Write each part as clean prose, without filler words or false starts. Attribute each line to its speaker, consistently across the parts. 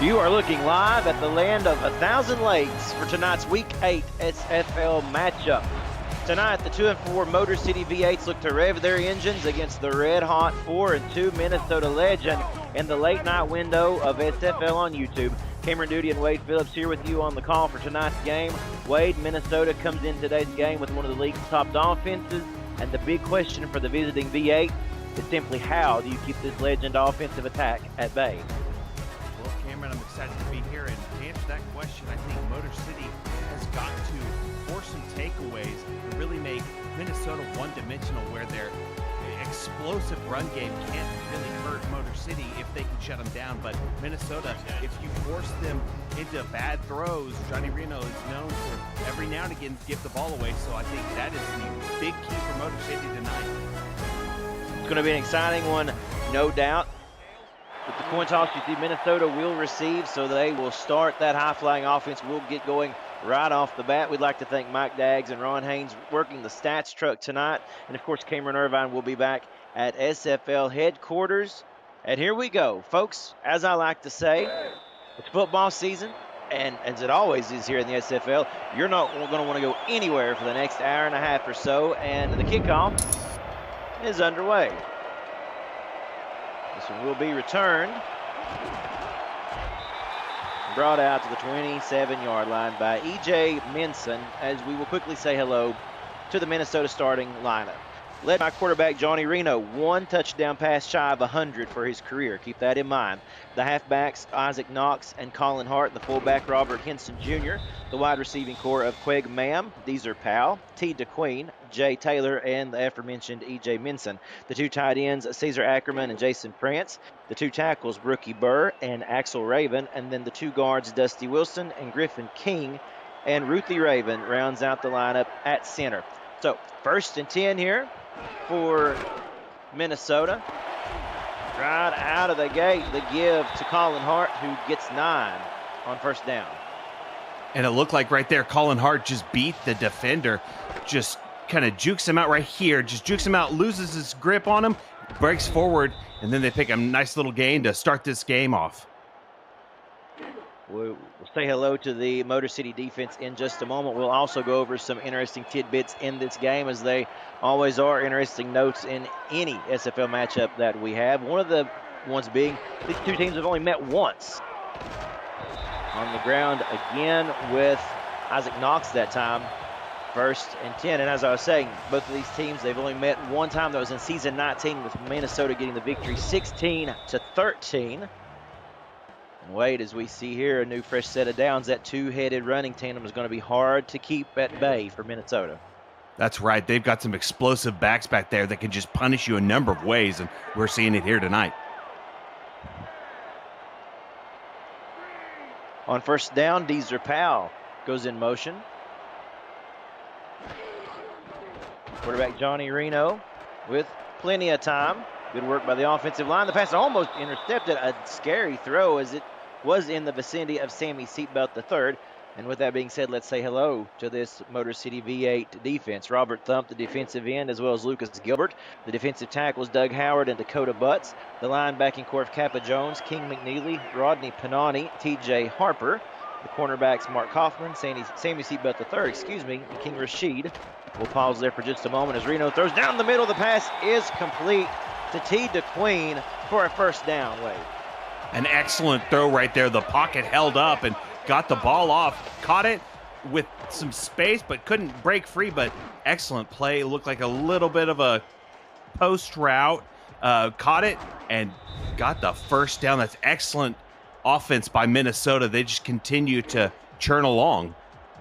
Speaker 1: You are looking live at the land of 1,000 lakes for tonight's Week 8 SFL matchup. Tonight, the 2-4 Motor City V8s look to rev their engines against the red-hot 4-2 Minnesota Legend in the late-night window of SFL on YouTube. Cameron Duty and Wade Phillips here with you on the call for tonight's game. Wade, Minnesota comes in today's game with one of the league's top offenses, and the big question for the visiting V8 is simply how do you keep this Legend offensive attack at bay?
Speaker 2: Well, Cameron, I'm excited to be here, and to answer that question, I think Motor City has got to force some takeaways and really make Minnesota one-dimensional, where their explosive run game can't really hurt Motor City if they can shut them down. But Minnesota, if you force them into bad throws, Johnny Reno is known to every now and again give the ball away, so I think that is the big key for Motor City tonight.
Speaker 1: It's going to be an exciting one, no doubt. With the coin toss, you see Minnesota will receive, so they will start that high-flying offense. We'll get going right off the bat. We'd like to thank Mike Daggs and Ron Haynes working the stats truck tonight. And, of course, Cameron Irvine will be back at SFL headquarters. And here we go, folks. As I like to say, it's football season, and as it always is here in the SFL, you're not going to want to go anywhere for the next hour and a half or so, and the kickoff is underway. This one will be returned. Brought out to the 27-yard line by E.J. Minson, as we will quickly say hello to the Minnesota starting lineup. Led by quarterback Johnny Reno, one touchdown pass shy of 100 for his career. Keep that in mind. The halfbacks, Isaac Knox and Colin Hart. The fullback, Robert Henson Jr. The wide receiving core of Queg Mam, Deezer Powell, T. DeQueen, Jay Taylor, and the aforementioned E.J. Minson. The two tight ends, Caesar Ackerman and Jason Prance. The two tackles, Brookie Burr and Axel Raven. And then the two guards, Dusty Wilson and Griffin King. And Ruthie Raven rounds out the lineup at center. So, 1st and 10 here for Minnesota. Right out of the gate, the give to Colin Hart, who gets 9 on 1st down.
Speaker 2: And it looked like right there, Colin Hart just beat the defender, just kind of jukes him out right here, just jukes him out, loses his grip on him, breaks forward, and then they pick a nice little gain to start this game off.
Speaker 1: We'll say hello to the Motor City defense in just a moment. We'll also go over some interesting tidbits in this game, as they always are, interesting notes in any SFL matchup that we have. One of the ones being these two teams have only met once. On the ground again with Isaac Knox that time, 1st and 10. And as I was saying, both of these teams, they've only met one time. That was in season 19 with Minnesota getting the victory 16-13. And Wade, as we see here, a new fresh set of downs. That two-headed running tandem is going to be hard to keep at bay for Minnesota.
Speaker 2: That's right. They've got some explosive backs back there that can just punish you a number of ways, and we're seeing it here tonight.
Speaker 1: On 1st down, Deezer Powell goes in motion. Quarterback Johnny Reno with plenty of time. Good work by the offensive line. The pass almost intercepted. A scary throw, as it was in the vicinity of Sammy Seatbelt III. And with that being said, let's say hello to this Motor City V8 defense. Robert Thump, the defensive end, as well as Lucas Gilbert. The defensive tackles, Doug Howard and Dakota Butts. The linebacking core of Kappa Jones, King McNeely, Rodney Panani, T.J. Harper. The cornerbacks, Mark Kaufman, Sammy Seatbelt III, and King Rashid. We'll pause there for just a moment as Reno throws down the middle. The pass is complete to T. DeQueen for a 1st down, Wade.
Speaker 2: An excellent throw right there. The pocket held up and got the ball off. Caught it with some space, but couldn't break free. But excellent play. It looked like a little bit of a post route. Caught it and got the 1st down. That's excellent offense by Minnesota. They just continue to churn along.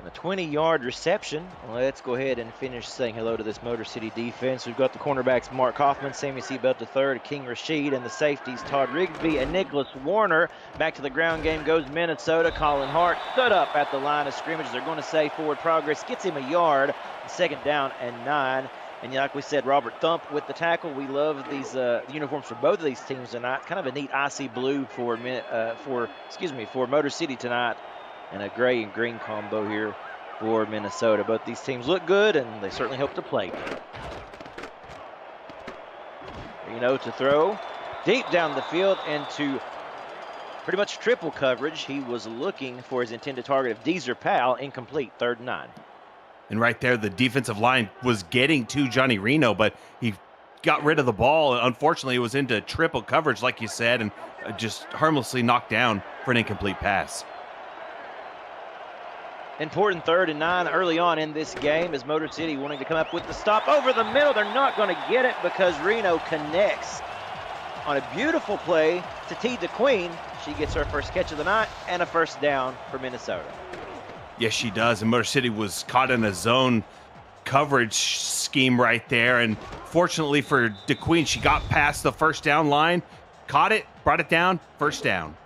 Speaker 1: A 20-yard reception. Let's go ahead and finish saying hello to this Motor City defense. We've got the cornerbacks Mark Kaufman, Sammy Seatbelt III, King Rashid, and the safeties Todd Rigsby and Nicholas Warner. Back to the ground game goes Minnesota. Colin Hart stood up at the line of scrimmage. They're going to say forward progress. Gets him a yard. 2nd down and 9. And like we said, Robert Thump with the tackle. We love these uniforms for both of these teams tonight. Kind of a neat icy blue for Motor City tonight. And a gray and green combo here for Minnesota. Both these teams look good, and they certainly hope to play good. Reno to throw deep down the field into pretty much triple coverage. He was looking for his intended target of Deezer Powell, incomplete, 3rd and 9.
Speaker 2: And right there, the defensive line was getting to Johnny Reno, but he got rid of the ball. Unfortunately, it was into triple coverage, like you said, and just harmlessly knocked down for an incomplete pass.
Speaker 1: Important 3rd and 9 early on in this game as Motor City wanting to come up with the stop over the middle. They're not going to get it because Reno connects on a beautiful play to T. DeQueen. She gets her first catch of the night and a 1st down for Minnesota.
Speaker 2: Yes, she does. And Motor City was caught in a zone coverage scheme right there. And fortunately for DeQueen, she got past the 1st down line, caught it, brought it down, 1st down.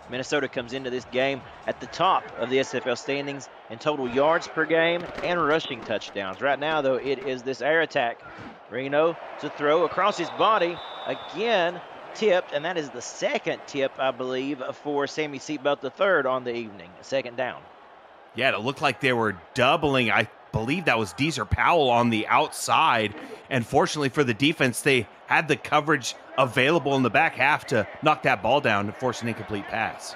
Speaker 1: Minnesota comes into this game at the top of the SFL standings in total yards per game and rushing touchdowns. Right now, though, it is this air attack. Reno to throw across his body. Again, tipped, and that is the 2nd tip, I believe, for Sammy Seatbelt III on the evening. 2nd down.
Speaker 2: Yeah, it looked like they were doubling. I believe that was Deezer Powell on the outside. And fortunately for the defense, they had the coverage available in the back half to knock that ball down and force an incomplete pass.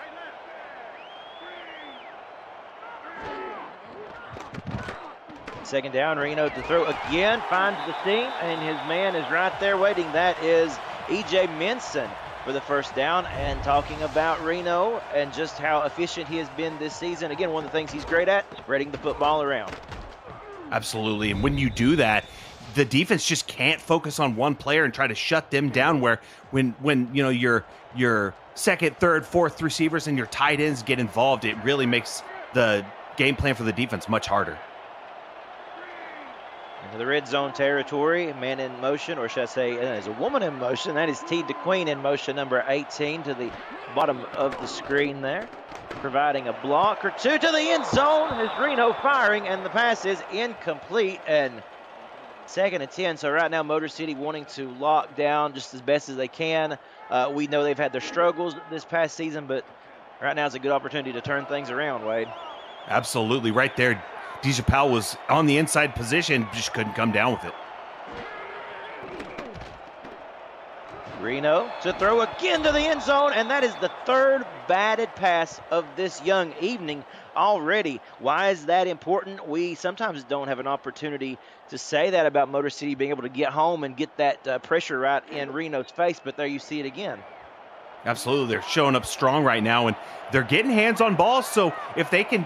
Speaker 1: Second down, Reno to throw again, finds the seam, and his man is right there waiting. That is E.J. Minson for the 1st down. And talking about Reno and just how efficient he has been this season, again, one of the things he's great at, spreading the football around.
Speaker 2: Absolutely, and when you do that, the defense just can't focus on one player and try to shut them down. Where when you know your 2nd, 3rd, 4th receivers and your tight ends get involved, it really makes the game plan for the defense much harder.
Speaker 1: Into the red zone territory, man in motion, or should I say, there's a woman in motion. That is T. DeQueen in motion, number 18, to the bottom of the screen there, providing a block or two to the end zone. Is Reno firing, and the pass is incomplete. And 2nd and 10. So right now, Motor City wanting to lock down just as best as they can. We know they've had their struggles this past season, but right now is a good opportunity to turn things around, Wade.
Speaker 2: Absolutely, right there. Deezer Powell was on the inside position, just couldn't come down with it.
Speaker 1: Reno to throw again to the end zone, and that is the 3rd batted pass of this young evening already. Why is that important? We sometimes don't have an opportunity to say that about Motor City being able to get home and get that pressure right in Reno's face, but there you see it again.
Speaker 2: Absolutely, they're showing up strong right now, and they're getting hands on balls, so if they can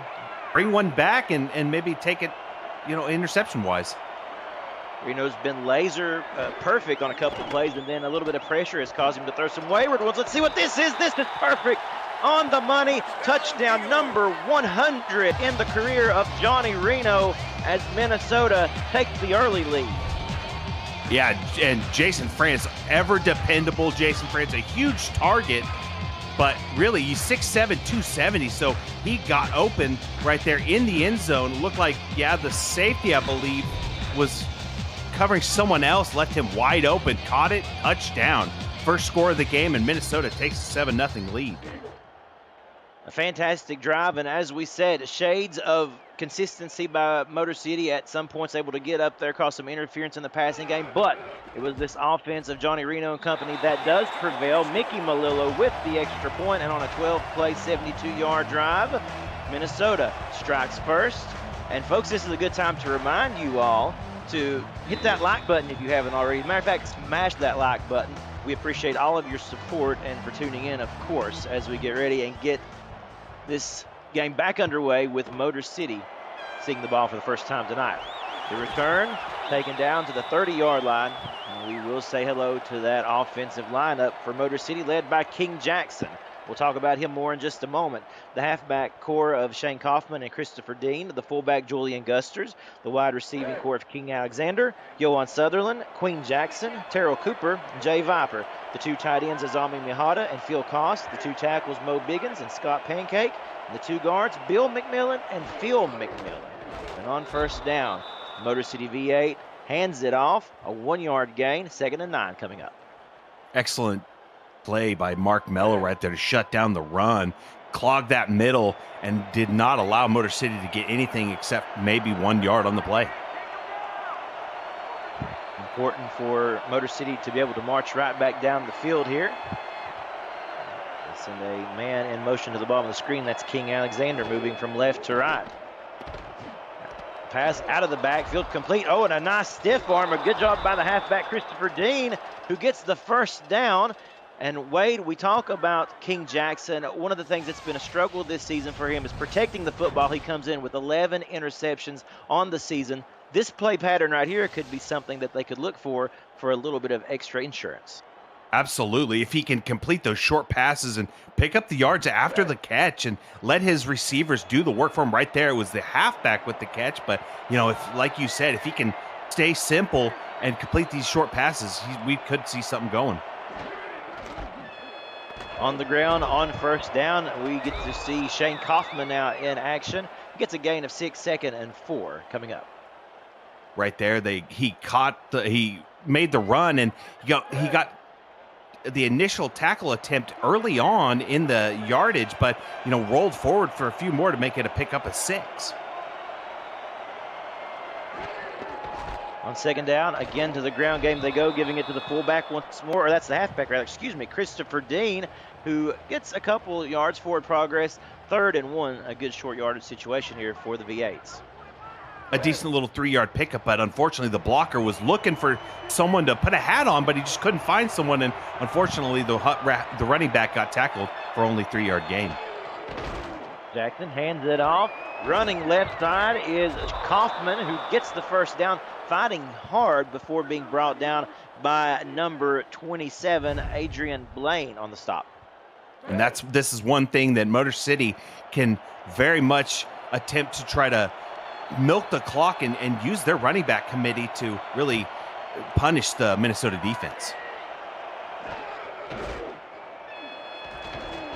Speaker 2: bring one back and maybe take it, interception-wise.
Speaker 1: Reno's been laser perfect on a couple of plays, and then a little bit of pressure has caused him to throw some wayward ones. Let's see what this is. This is perfect. On the money. Touchdown number 100 in the career of Johnny Reno as Minnesota takes the early lead.
Speaker 2: Yeah, and Jason France, ever dependable Jason France, a huge target, but really he's 6'7", 270, so he got open right there in the end zone. Looked like, the safety, I believe, was covering someone else, left him wide open, caught it, touchdown. First score of the game, and Minnesota takes a 7-0 lead.
Speaker 1: A fantastic drive, and as we said, shades of consistency by Motor City at some points, able to get up there, cause some interference in the passing game, but it was this offense of Johnny Reno and company that does prevail. Mickey Malillo with the extra point, and on a 12-play, 72-yard drive, Minnesota strikes first. And folks, this is a good time to remind you all to hit that like button if you haven't already. As a matter of fact, smash that like button. We appreciate all of your support and for tuning in, of course, as we get ready and get this game back underway with Motor City seeing the ball for the first time tonight. The return taken down to the 30-yard line, and we will say hello to that offensive lineup for Motor City led by King Jackson. We'll talk about him more in just a moment. The halfback core of Shane Kaufman and Christopher Dean, the fullback Julian Gusters, the wide receiving core of King Alexander, Yohan Sutherland, Queen Jackson, Terrell Cooper, Jay Viper. The two tight ends Azami Mihata and Phil Cost. The two tackles Mo Biggins and Scott Pancake. And the two guards Bill McMillan and Phil McMillan. And on first down, Motor City V8 hands it off. A 1-yard gain, 2nd and 9 coming up.
Speaker 2: Excellent play by Mark Mello right there to shut down the run, clogged that middle, and did not allow Motor City to get anything except maybe 1 yard on the play.
Speaker 1: Important for Motor City to be able to march right back down the field here. They send a man in motion to the bottom of the screen. That's King Alexander moving from left to right. Pass out of the backfield, complete. Oh, and a nice stiff arm. A good job by the halfback, Christopher Dean, who gets the first down. And Wade, we talk about King Jackson. One of the things that's been a struggle this season for him is protecting the football. He comes in with 11 interceptions on the season. This play pattern right here could be something that they could look for a little bit of extra insurance.
Speaker 2: Absolutely. If he can complete those short passes and pick up the yards after the catch and let his receivers do the work for him right there. It was the halfback with the catch. But, you know, if, like you said, if he can stay simple and complete these short passes, we could see something going.
Speaker 1: On the ground on first down, we get to see Shane Kaufman now in action. He gets a gain of 6, 2nd and 4 coming up.
Speaker 2: Right there, he made the run, and he got the initial tackle attempt early on in the yardage, but rolled forward for a few more to make it a pickup of 6.
Speaker 1: On second down, again to the ground game they go, giving it to the fullback once more, or that's the halfback rather, Christopher Dean, who gets a couple yards forward progress. 3rd and 1, a good short yardage situation here for the V8s.
Speaker 2: A decent little 3-yard pickup, but unfortunately the blocker was looking for someone to put a hat on, but he just couldn't find someone, and unfortunately the running back got tackled for only 3-yard gain.
Speaker 1: Jackson hands it off. Running left side is Kaufman, who gets the first down, fighting hard before being brought down by number 27, Adrian Blaine, on the stop.
Speaker 2: And this is one thing that Motor City can very much attempt to try to milk the clock and use their running back committee to really punish the Minnesota defense.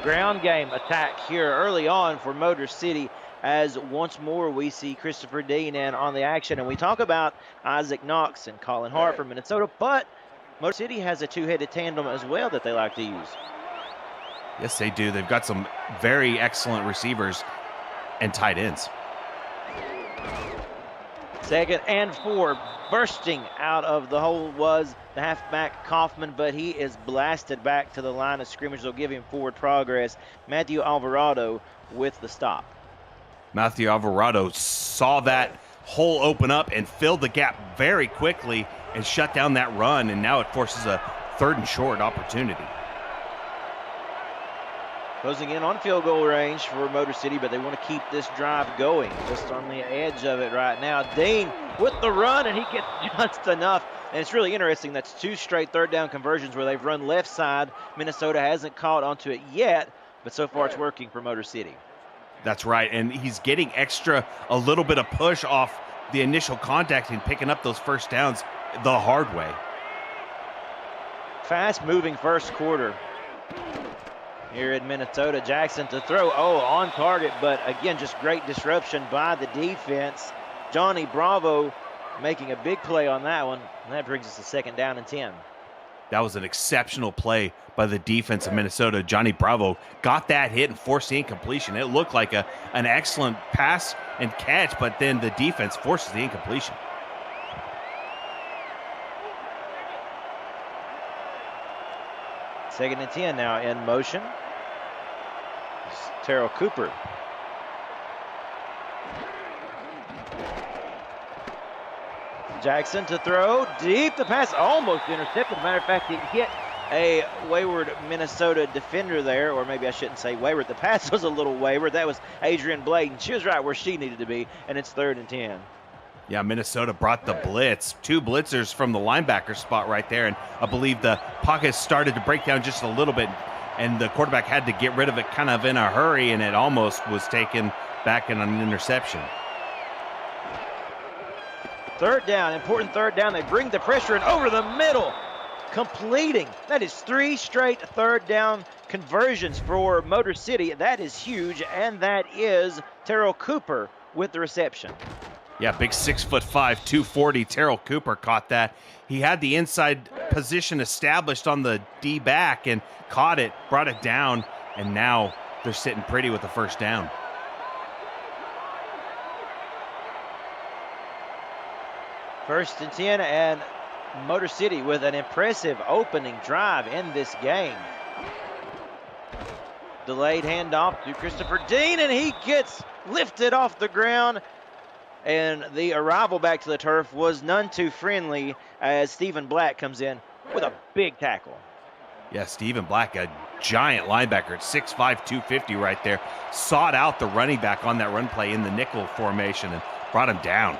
Speaker 1: Ground game attack here early on for Motor City, as once more we see Christopher Dean in on the action. And we talk about Isaac Knox and Colin Hart from Minnesota, but Motor City has a two-headed tandem as well that they like to use.
Speaker 2: Yes, they do. They've got some very excellent receivers and tight ends.
Speaker 1: 2nd and 4, bursting out of the hole was the halfback Kaufman, but he is blasted back to the line of scrimmage. They'll give him forward progress. Matthew Alvarado with the stop.
Speaker 2: Matthew Alvarado saw that hole open up and filled the gap very quickly and shut down that run, and now it forces a 3rd and short opportunity.
Speaker 1: Closing in on field goal range for Motor City, but they want to keep this drive going, just on the edge of it right now. Dean with the run, and he gets just enough. And it's really interesting. That's 2 straight 3rd down conversions where they've run left side. Minnesota hasn't caught onto it yet, but so far it's working for Motor City.
Speaker 2: That's right, and he's getting a little bit of push off the initial contact and picking up those first downs the hard way.
Speaker 1: Fast-moving first quarter here in Minnesota. Jackson to throw. Oh, on target, but again, just great disruption by the defense. Johnny Bravo making a big play on that one, and that brings us to 2nd down and 10.
Speaker 2: That was an exceptional play by the defense of Minnesota. Johnny Bravo got that hit and forced the incompletion. It looked like an excellent pass and catch, but then the defense forces the incompletion.
Speaker 1: Second and 10 now in motion. Terrell Cooper. Jackson to throw. Deep. The pass almost intercepted. Matter of fact, it hit a wayward Minnesota defender there, or maybe I shouldn't say wayward. The pass was a little wayward. That was Adrian Bladen. She was right where she needed to be, and it's 3rd and 10.
Speaker 2: Yeah, Minnesota brought the blitz. 2 blitzers from the linebacker spot right there, and I believe the pocket started to break down just a little bit, and the quarterback had to get rid of it kind of in a hurry, and it almost was taken back in an interception.
Speaker 1: 3rd down, important 3rd down. They bring the pressure in over the middle, completing. That is 3 straight 3rd down conversions for Motor City. That is huge, and that is Terrell Cooper with the reception.
Speaker 2: Yeah, big 6'5", 240 Terrell Cooper caught that. He had the inside position established on the D-back and caught it, brought it down, and now they're sitting pretty with the first down.
Speaker 1: First and 10, and Motor City with an impressive opening drive in this game. Delayed handoff to Christopher Dean, and he gets lifted off the ground. And the arrival back to the turf was none too friendly as Stephen Black comes in with a big tackle.
Speaker 2: Yeah, Stephen Black, a giant linebacker at 6'5", 250 right there, sought out the running back on that run play in the nickel formation and brought him down.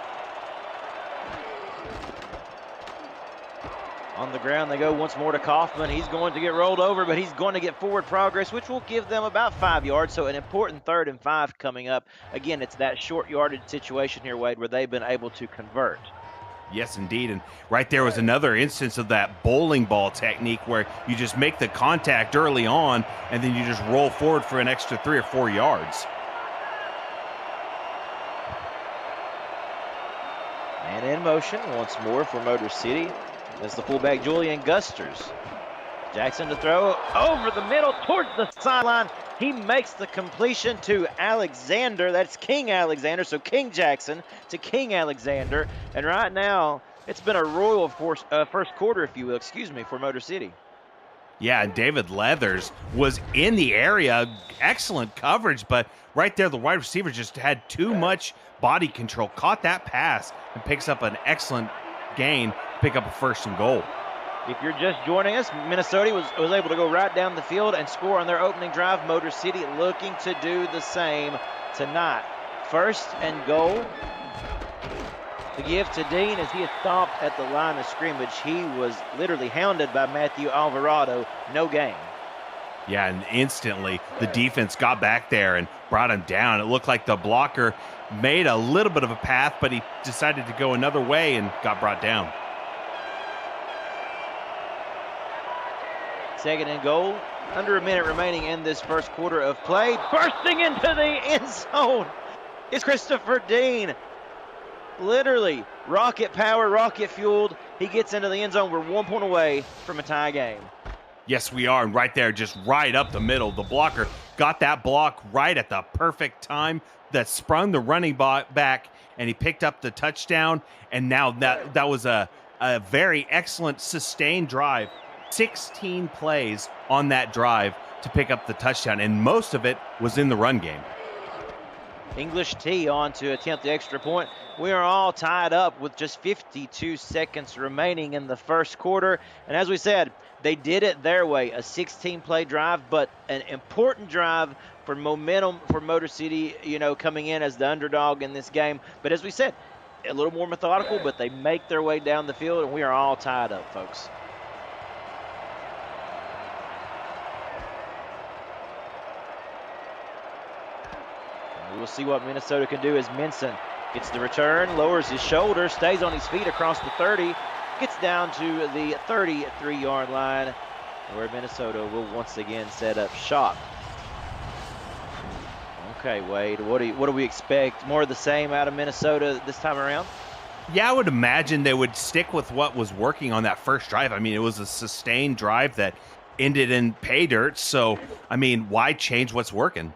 Speaker 1: On the ground they go once more to Kaufman. He's going to get rolled over, but he's going to get forward progress, which will give them about 5 yards. So an important 3rd and 5 coming up. Again, it's that short yardage situation here, Wade, where they've been able to convert.
Speaker 2: Yes, indeed. And right there was another instance of that bowling ball technique where you just make the contact early on and then you just roll forward for an extra 3 or 4 yards.
Speaker 1: And in motion once more for Motor City. That's the fullback, Julian Gusters. Jackson to throw over the middle towards the sideline. He makes the completion to Alexander. That's King Alexander. So King Jackson to King Alexander. And right now, it's been a royal first quarter, if you will, for Motor City.
Speaker 2: Yeah, and David Leathers was in the area. Excellent coverage, but right there, the wide receiver just had too much body control. Caught that pass and picks up an excellent gain, pick up a 1st and goal.
Speaker 1: If you're just joining us, Minnesota was able to go right down the field and score on their opening drive. Motor City looking to do the same tonight. 1st and goal. The gift to Dean as he is stopped at the line of scrimmage. He was literally hounded by Matthew Alvarado. No gain.
Speaker 2: Yeah, and instantly the defense got back there and brought him down. It looked like the blocker made a little bit of a path, but he decided to go another way and got brought down.
Speaker 1: 2nd and goal. Under a minute remaining in this first quarter of play. Bursting into the end zone is Christopher Dean. Literally, rocket power, rocket fueled. He gets into the end zone. We're 1 point away from a tie game.
Speaker 2: Yes, we are. And right there, just right up the middle. The blocker got that block right at the perfect time that sprung the running back, and he picked up the touchdown. And now that was a very excellent sustained drive. 16 plays on that drive to pick up the touchdown, and most of it was in the run game.
Speaker 1: English T on to attempt the extra point. We are all tied up with just 52 seconds remaining in the first quarter. And as we said, they did it their way, a 16-play drive, but an important drive for momentum for Motor City, coming in as the underdog in this game. But as we said, a little more methodical, but they make their way down the field, and we are all tied up, folks. We'll see what Minnesota can do as Minson gets the return, lowers his shoulder, stays on his feet across the 30, gets down to the 33-yard line, where Minnesota will once again set up shop. Okay, Wade, what do we expect? More of the same out of Minnesota this time around?
Speaker 2: Yeah, I would imagine they would stick with what was working on that first drive. I mean, it was a sustained drive that ended in pay dirt, so, why change what's working?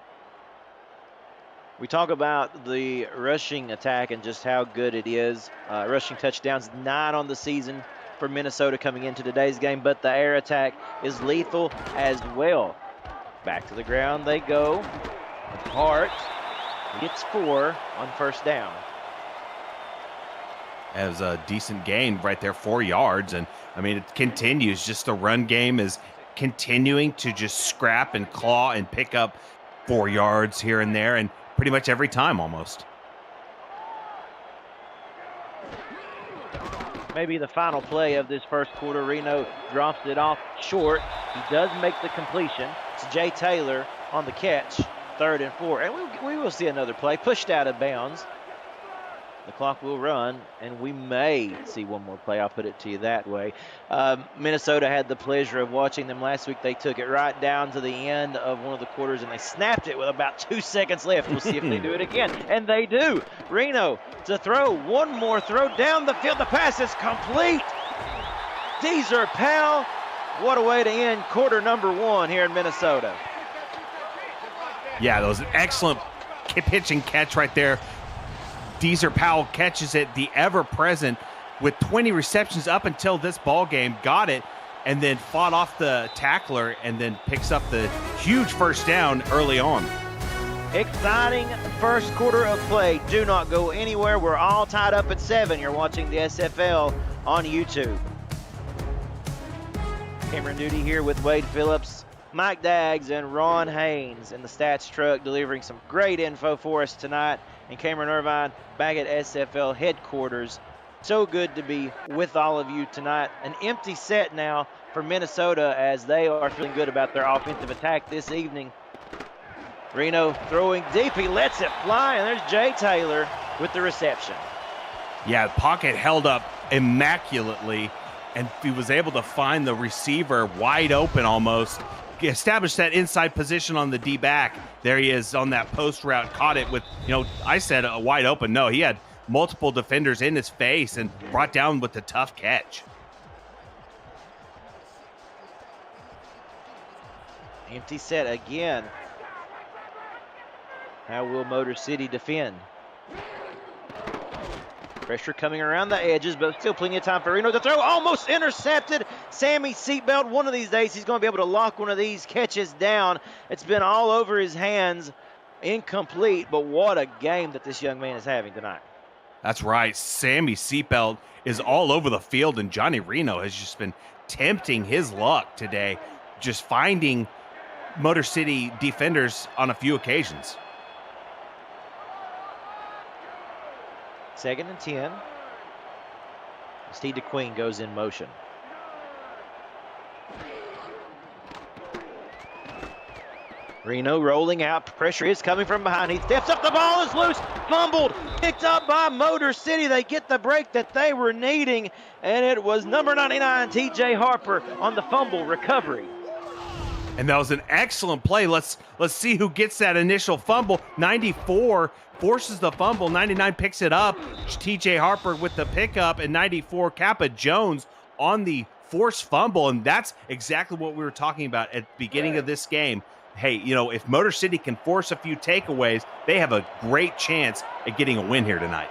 Speaker 1: We talk about the rushing attack and just how good it is. Rushing touchdowns, 9 on the season for Minnesota coming into today's game, but the air attack is lethal as well. Back to the ground they go. Hart gets 4 on 1st down.
Speaker 2: That was a decent gain right there, 4 yards. And, it continues. Just the run game is continuing to just scrap and claw and pick up 4 yards here and there, and pretty much every time almost.
Speaker 1: Maybe the final play of this first quarter. Reno drops it off short. He does make the completion. It's Jay Taylor on the catch. 3rd and 4. And we will see another play pushed out of bounds. The clock will run, and we may see one more play. I'll put it to you that way. Minnesota had the pleasure of watching them last week. They took it right down to the end of one of the quarters, and they snapped it with about 2 seconds left. We'll see if they do it again. And they do. Reno to throw. One more throw down the field. The pass is complete. Deezer Powell. What a way to end quarter number 1 here in Minnesota.
Speaker 2: Yeah, that was an excellent pitch and catch right there. Deezer Powell catches it, the ever-present with 20 receptions up until this ball game, got it, and then fought off the tackler and then picks up the huge first down early on.
Speaker 1: Exciting first quarter of play. Do not go anywhere. We're all tied up at 7. You're watching the SFL on YouTube. Cameron Duty here with Wade Phillips, Mike Daggs, and Ron Haynes in the stats truck, delivering some great info for us tonight. And Cameron Irvine back at SFL headquarters. So good to be with all of you tonight. An empty set now for Minnesota as they are feeling good about their offensive attack this evening. Reno throwing deep. He lets it fly, and there's Jay Taylor with the reception.
Speaker 2: Yeah, pocket held up immaculately, and he was able to find the receiver wide open almost. Established that inside position on the D-back. There he is on that post route. Caught it with, I said a wide open. No, he had multiple defenders in his face and brought down with the tough catch.
Speaker 1: Empty set again. How will Motor City defend? Pressure coming around the edges, but still plenty of time for Reno to throw. Almost intercepted. Sammy Seatbelt. One of these days, he's going to be able to lock one of these catches down. It's been all over his hands. Incomplete, but what a game that this young man is having tonight.
Speaker 2: That's right. Sammy Seatbelt is all over the field, and Johnny Reno has just been tempting his luck today, just finding Motor City defenders on a few occasions.
Speaker 1: 2nd and 10. Steve DeQueen goes in motion. Reno rolling out. Pressure is coming from behind. He steps up. The ball is loose. Fumbled. Picked up by Motor City. They get the break that they were needing. And it was number 99, TJ Harper, on the fumble recovery.
Speaker 2: And that was an excellent play. Let's see who gets that initial fumble. 94 forces the fumble. 99 picks it up. TJ Harper with the pickup, and 94 Kappa Jones on the forced fumble. And that's exactly what we were talking about at the beginning of this game. Hey, if Motor City can force a few takeaways, they have a great chance at getting a win here tonight.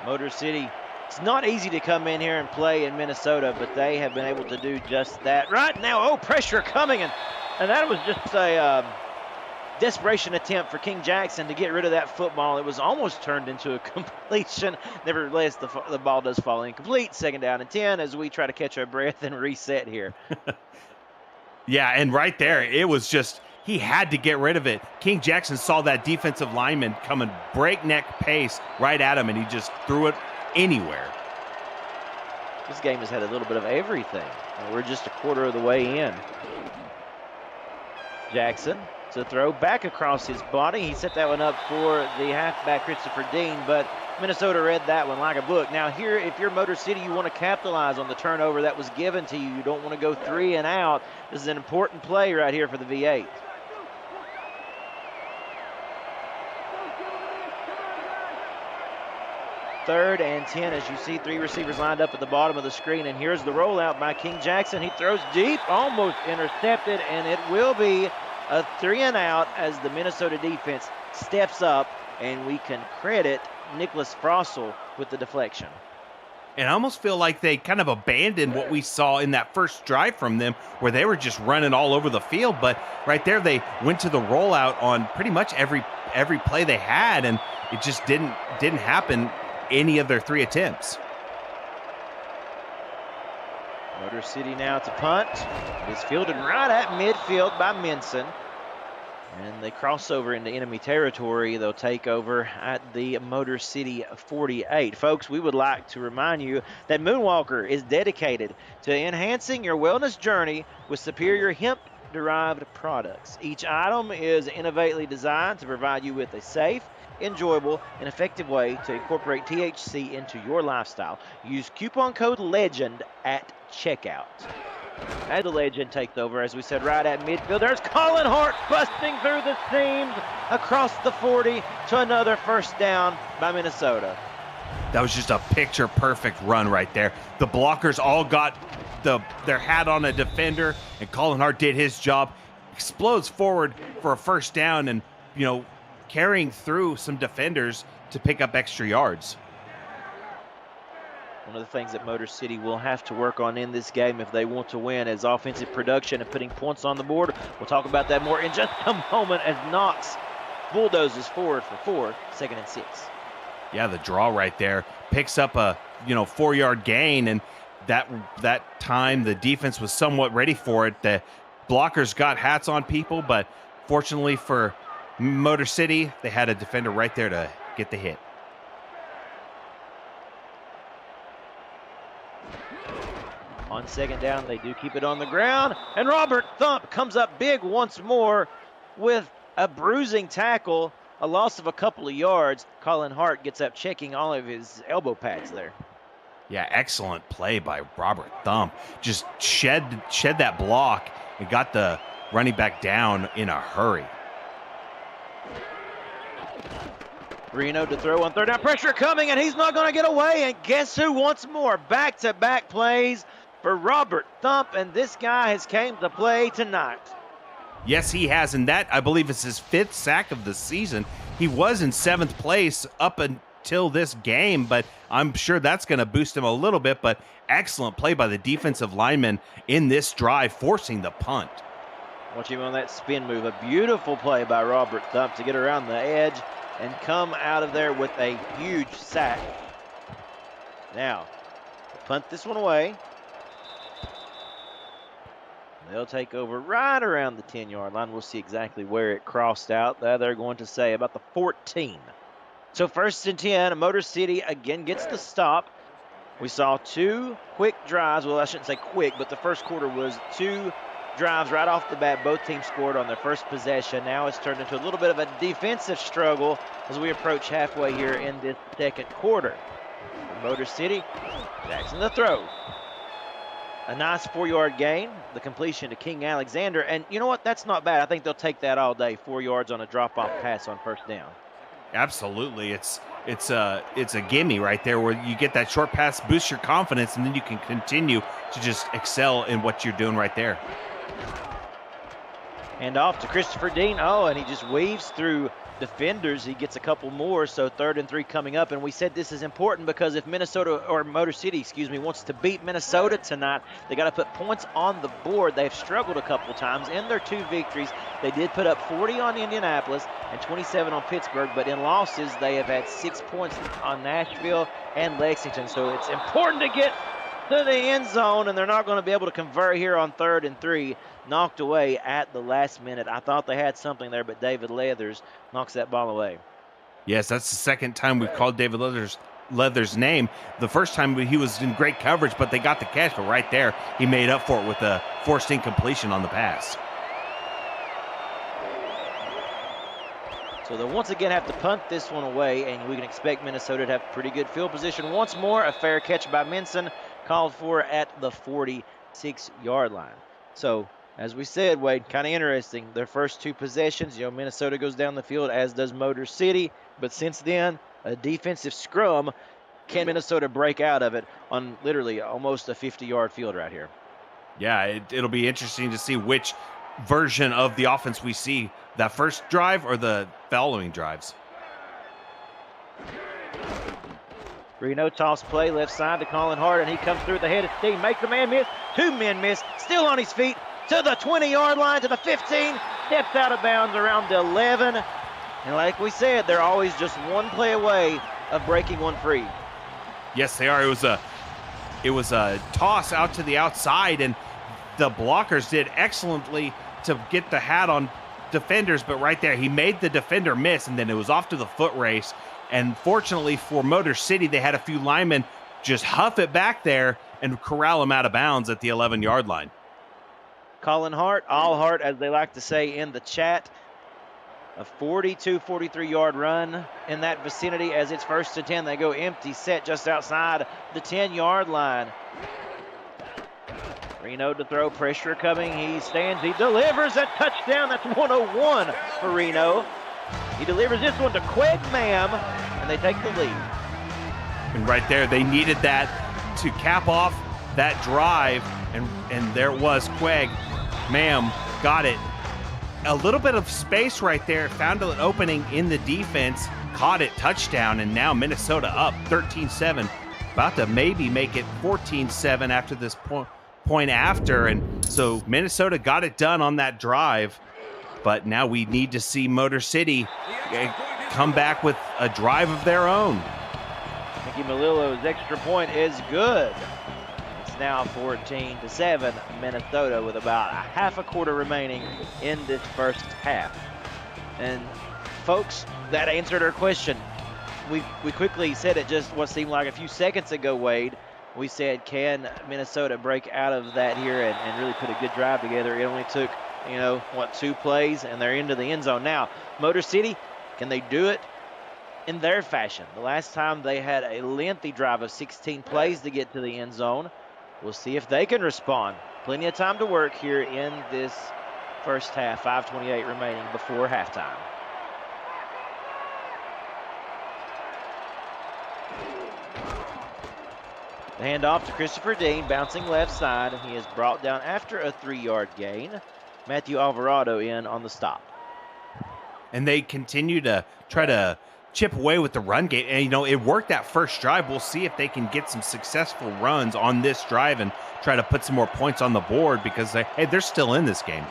Speaker 1: Motor City, it's not easy to come in here and play in Minnesota, but they have been able to do just that. Right now, pressure coming, and that was just a desperation attempt for King Jackson to get rid of that football. It was almost turned into a completion. Nevertheless, the ball does fall incomplete. 2nd down and 10 as we try to catch our breath and reset here.
Speaker 2: Yeah, and right there, it was just, he had to get rid of it. King Jackson saw that defensive lineman coming breakneck pace right at him, and he just threw it anywhere.
Speaker 1: This game has had a little bit of everything. And we're just a quarter of the way in. Jackson to throw back across his body. He set that one up for the halfback, Christopher Dean, but Minnesota read that one like a book. Now here, if you're Motor City, you want to capitalize on the turnover that was given to you. You don't want to go 3 and out. This is an important play right here for the V8. Third and 10 as you see 3 receivers lined up at the bottom of the screen. And here's the rollout by King Jackson. He throws deep, almost intercepted, and it will be a 3 and out as the Minnesota defense steps up, and we can credit Nicholas Frossel with the deflection.
Speaker 2: And I almost feel like they kind of abandoned what we saw in that first drive from them, where they were just running all over the field. But right there, they went to the rollout on pretty much every play they had, and it just didn't happen any of their 3 attempts.
Speaker 1: Motor City now to punt. It is fielded right at midfield by Minson. And they cross over into enemy territory. They'll take over at the Motor City 48. Folks, we would like to remind you that Moonwalker is dedicated to enhancing your wellness journey with superior hemp-derived products. Each item is innovatively designed to provide you with a safe, enjoyable, and effective way to incorporate THC into your lifestyle. Use coupon code LEGEND at checkout. As the Legend takes over, as we said, right at midfield. There's Colin Hart busting through the seams across the 40 to another first down by Minnesota.
Speaker 2: That was just a picture-perfect run right there. The blockers all got their hat on a defender, and Colin Hart did his job. Explodes forward for a first down and, carrying through some defenders to pick up extra yards.
Speaker 1: One of the things that Motor City will have to work on in this game if they want to win is offensive production and putting points on the board. We'll talk about that more in just a moment as Knox bulldozes forward for 4, 2nd and 6.
Speaker 2: Yeah, the draw right there picks up a 4-yard gain, and that time the defense was somewhat ready for it. The blockers got hats on people, but fortunately for Motor City, they had a defender right there to get the hit.
Speaker 1: On 2nd down, they do keep it on the ground, and Robert Thump comes up big once more with a bruising tackle, a loss of a couple of yards. Colin Hart gets up checking all of his elbow pads there.
Speaker 2: Yeah, excellent play by Robert Thump. Just shed that block and got the running back down in a hurry.
Speaker 1: Reno to throw on 3rd down. Pressure coming, and he's not going to get away. And guess who once more? Back-to-back plays for Robert Thump, and this guy has came to play tonight.
Speaker 2: Yes, he has, and that, I believe, is his 5th sack of the season. He was in 7th place up until this game, but I'm sure that's going to boost him a little bit. But excellent play by the defensive lineman in this drive, forcing the punt.
Speaker 1: Watch him on that spin move. A beautiful play by Robert Thump to get around the edge and come out of there with a huge sack. Now, punt this one away. They'll take over right around the 10-yard line. We'll see exactly where it crossed out. They're going to say about the 14. So 1st and 10, Motor City again gets the stop. We saw 2 quick drives. Well, I shouldn't say quick, but the first quarter was 2 drives right off the bat. Both teams scored on their first possession. Now it's turned into a little bit of a defensive struggle as we approach halfway here in this 2nd quarter. For Motor City, Jackson the throw. A nice 4-yard gain, the completion to King Alexander. And you know what? That's not bad. I think they'll take that all day. 4 yards on a drop-off pass on 1st down.
Speaker 2: Absolutely. It's a gimme right there where you get that short pass, boost your confidence, and then you can continue to just excel in what you're doing right there.
Speaker 1: And off to Christopher Dean. Oh, and he just weaves through defenders. He gets a couple more, so 3rd and 3 coming up. And we said this is important because if Motor City, wants to beat Minnesota tonight, they got to put points on the board. They've struggled a couple times in their 2 victories. They did put up 40 on Indianapolis and 27 on Pittsburgh, but in losses, they have had 6 points on Nashville and Lexington. So it's important to get to the end zone, and they're not going to be able to convert here on 3rd and 3. Knocked away at the last minute. I thought they had something there, but David Leathers knocks that ball away.
Speaker 2: Yes, that's the 2nd time we've called David Leathers' name. The first time he was in great coverage, but they got the catch. But right there, he made up for it with a forced incompletion on the pass.
Speaker 1: So they'll once again have to punt this one away, and we can expect Minnesota to have pretty good field position. Once more, a fair catch by Minson, called for at the 46-yard line. So, as we said, Wade, kind of interesting. Their first 2 possessions, Minnesota goes down the field, as does Motor City. But since then, a defensive scrum. Can Minnesota break out of it on literally almost a 50-yard field right here?
Speaker 2: Yeah, it'll be interesting to see which version of the offense we see, that first drive or the following drives.
Speaker 1: Reno toss play left side to Colin Hart, and he comes through the head of steam, makes the man miss, 2 men miss, still on his feet to the 20-yard line, to the 15, steps out of bounds around the 11. And like we said, they're always just one play away of breaking one free.
Speaker 2: Yes, they are. It was a toss out to the outside, and the blockers did excellently to get the hat on defenders, but right there, he made the defender miss, and then it was off to the foot race. And fortunately for Motor City, they had a few linemen just huff it back there and corral him out of bounds at the 11-yard line.
Speaker 1: Colin Hart, all Hart, as they like to say in the chat, a 42, 43-yard run in that vicinity as it's 1st and 10. They go empty set just outside the 10-yard line. Reno to throw, pressure coming. He stands, he delivers a touchdown. That's 101 for Reno. He delivers this one to Queg Mam, and they take the lead.
Speaker 2: And right there, they needed that to cap off that drive, and there it was. Queg Mam got it. A little bit of space right there, found an opening in the defense, caught it, touchdown, and now Minnesota up 13-7 about to maybe make it 14-7 after this point after. And so Minnesota got it done on that drive. But now we need to see Motor City come back with a drive of their own.
Speaker 1: Mickey Melillo's extra point is good. It's now 14-7 Minnesota with about a half a quarter remaining in this first half. And folks, that answered our question. We quickly said it just what seemed like a few seconds ago, Wade. We said, can Minnesota break out of that here and really put a good drive together? It only took, 2 plays, and they're into the end zone. Now, Motor City, can they do it in their fashion? The last time they had a lengthy drive of 16 plays to get to the end zone. We'll see if they can respond. Plenty of time to work here in this first half, 5:28 remaining before halftime. The handoff to Christopher Dean, bouncing left side. He is brought down after a 3-yard gain. Matthew Alvarado in on the stop.
Speaker 2: And they continue to try to chip away with the run game. And, it worked that first drive. We'll see if they can get some successful runs on this drive and try to put some more points on the board because, they're still in this game.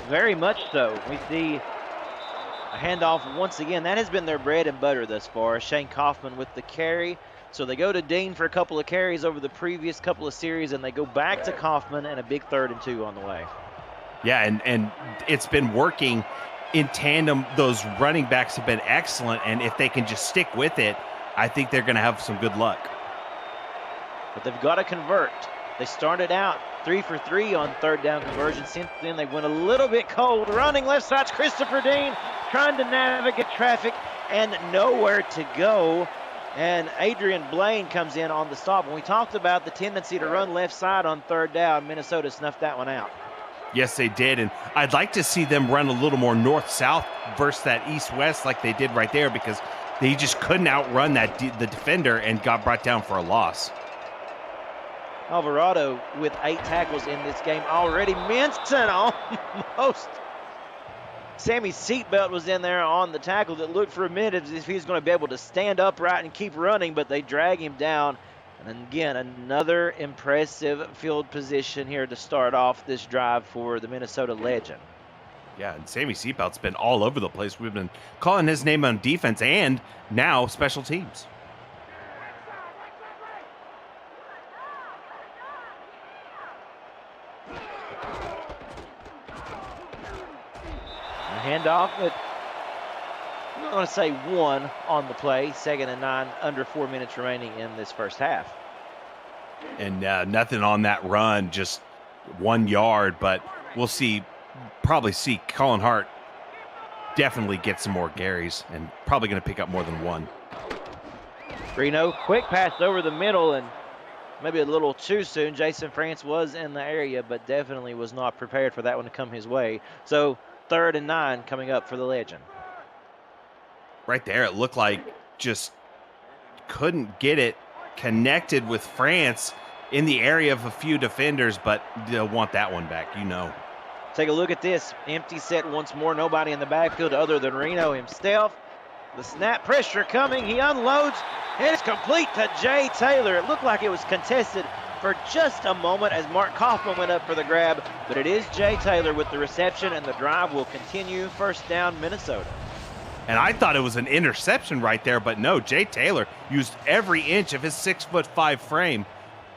Speaker 1: Very much so. We see a handoff once again. That has been their bread and butter thus far. Shane Kaufman with the carry. So they go to Dean for a couple of carries over the previous couple of series, and they go back to Kaufman and a big 3rd and 2 on the way.
Speaker 2: Yeah, and it's been working in tandem. Those running backs have been excellent, and if they can just stick with it, I think they're going to have some good luck.
Speaker 1: But they've got to convert. They started out 3 for 3 on 3rd down conversion. Since then, they went a little bit cold. Running left side's Christopher Dean, trying to navigate traffic and nowhere to go. And Adrian Blaine comes in on the stop. When we talked about the tendency to run left side on 3rd down, Minnesota snuffed that one out.
Speaker 2: Yes, they did. And I'd like to see them run a little more north-south versus that east-west like they did right there because they just couldn't outrun the defender and got brought down for a loss.
Speaker 1: Alvarado with 8 tackles in this game already. Minson almost. Sammy Seatbelt was in there on the tackle that looked for a minute as if he was going to be able to stand upright and keep running, but they drag him down. And again, another impressive field position here to start off this drive for the Minnesota Legend.
Speaker 2: Yeah, and Sammy Seatbelt's been all over the place. We've been calling his name on defense and now special teams.
Speaker 1: Handoff, but I'm not going to say 1 on the play. 2nd and 9, under 4 minutes remaining in this first half.
Speaker 2: And nothing on that run, just 1 yard, but we'll probably see Colin Hart definitely get some more carries and probably going to pick up more than 1.
Speaker 1: Reno, quick pass over the middle and maybe a little too soon. Jason France was in the area, but definitely was not prepared for that one to come his way. So 3rd and 9 coming up for the Legend.
Speaker 2: Right there, it looked like just couldn't get it connected with France in the area of a few defenders, but they'll want that one back,
Speaker 1: Take a look at this. Empty set once more. Nobody in the backfield other than Reno himself. The snap pressure coming. He unloads, and it's complete to Jay Taylor. It looked like it was contested for just a moment as Mark Kaufman went up for the grab, but it is Jay Taylor with the reception, and the drive will continue. 1st down, Minnesota.
Speaker 2: And I thought it was an interception right there, but no, Jay Taylor used every inch of his 6'5" frame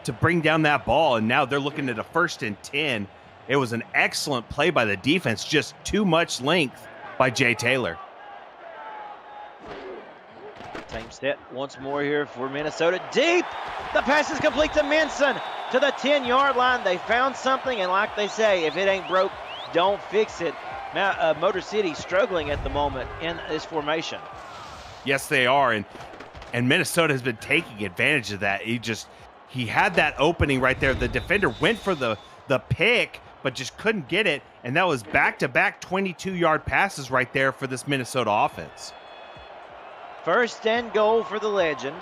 Speaker 2: to bring down that ball, and now they're looking at a 1st and 10. It was an excellent play by the defense, just too much length by Jay Taylor.
Speaker 1: Same set once more here for Minnesota. Deep! The pass is complete to Minson to the 10-yard line. They found something, and like they say, if it ain't broke, don't fix it. Now, Motor City struggling at the moment in this formation.
Speaker 2: Yes, they are, and Minnesota has been taking advantage of that. He had that opening right there. The defender went for the pick, but just couldn't get it, and that was back-to-back 22-yard passes right there for this Minnesota offense.
Speaker 1: 1st and goal for the Legend,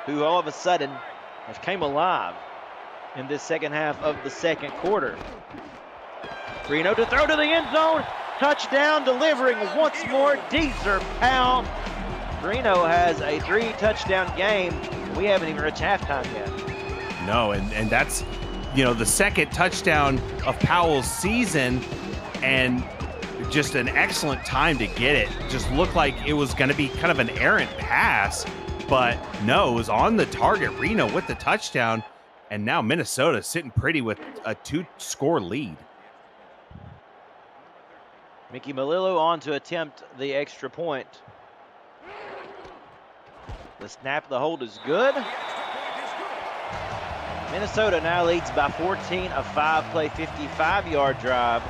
Speaker 1: who all of a sudden have came alive in this second half of the second quarter. Reno to throw to the end zone. Touchdown delivering once more. Deezer Powell Reno has a 3-touchdown game. We haven't even reached halftime yet.
Speaker 2: No, and that's, you know, the second touchdown of Powell's season, and just an excellent time to get it. Just looked like it was going to be kind of an errant pass, but no, it was on the target. Reno with the touchdown, and now Minnesota sitting pretty with a 2-score lead.
Speaker 1: Mickey Melillo on to attempt the extra point. The snap, the hold is good. Minnesota now leads by 14, a 5-play, 55-yard drive.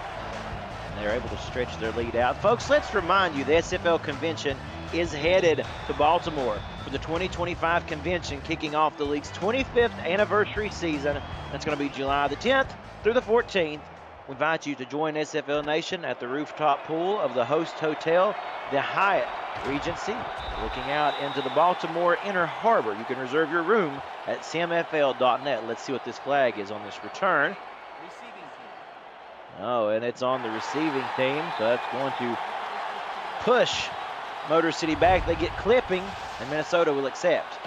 Speaker 1: And they're able to stretch their lead out. Folks, let's remind you the SFL convention is headed to Baltimore for the 2025 convention, kicking off the league's 25th anniversary season. That's going to be July the 10th through the 14th. We invite you to join SFL Nation at the rooftop pool of the host hotel, the Hyatt Regency, looking out into the Baltimore Inner Harbor. You can reserve your room at simfl.net. Let's see what this flag is on this return. Oh, and it's on the receiving team, so that's going to push Motor City back. They get clipping, and Minnesota will accept.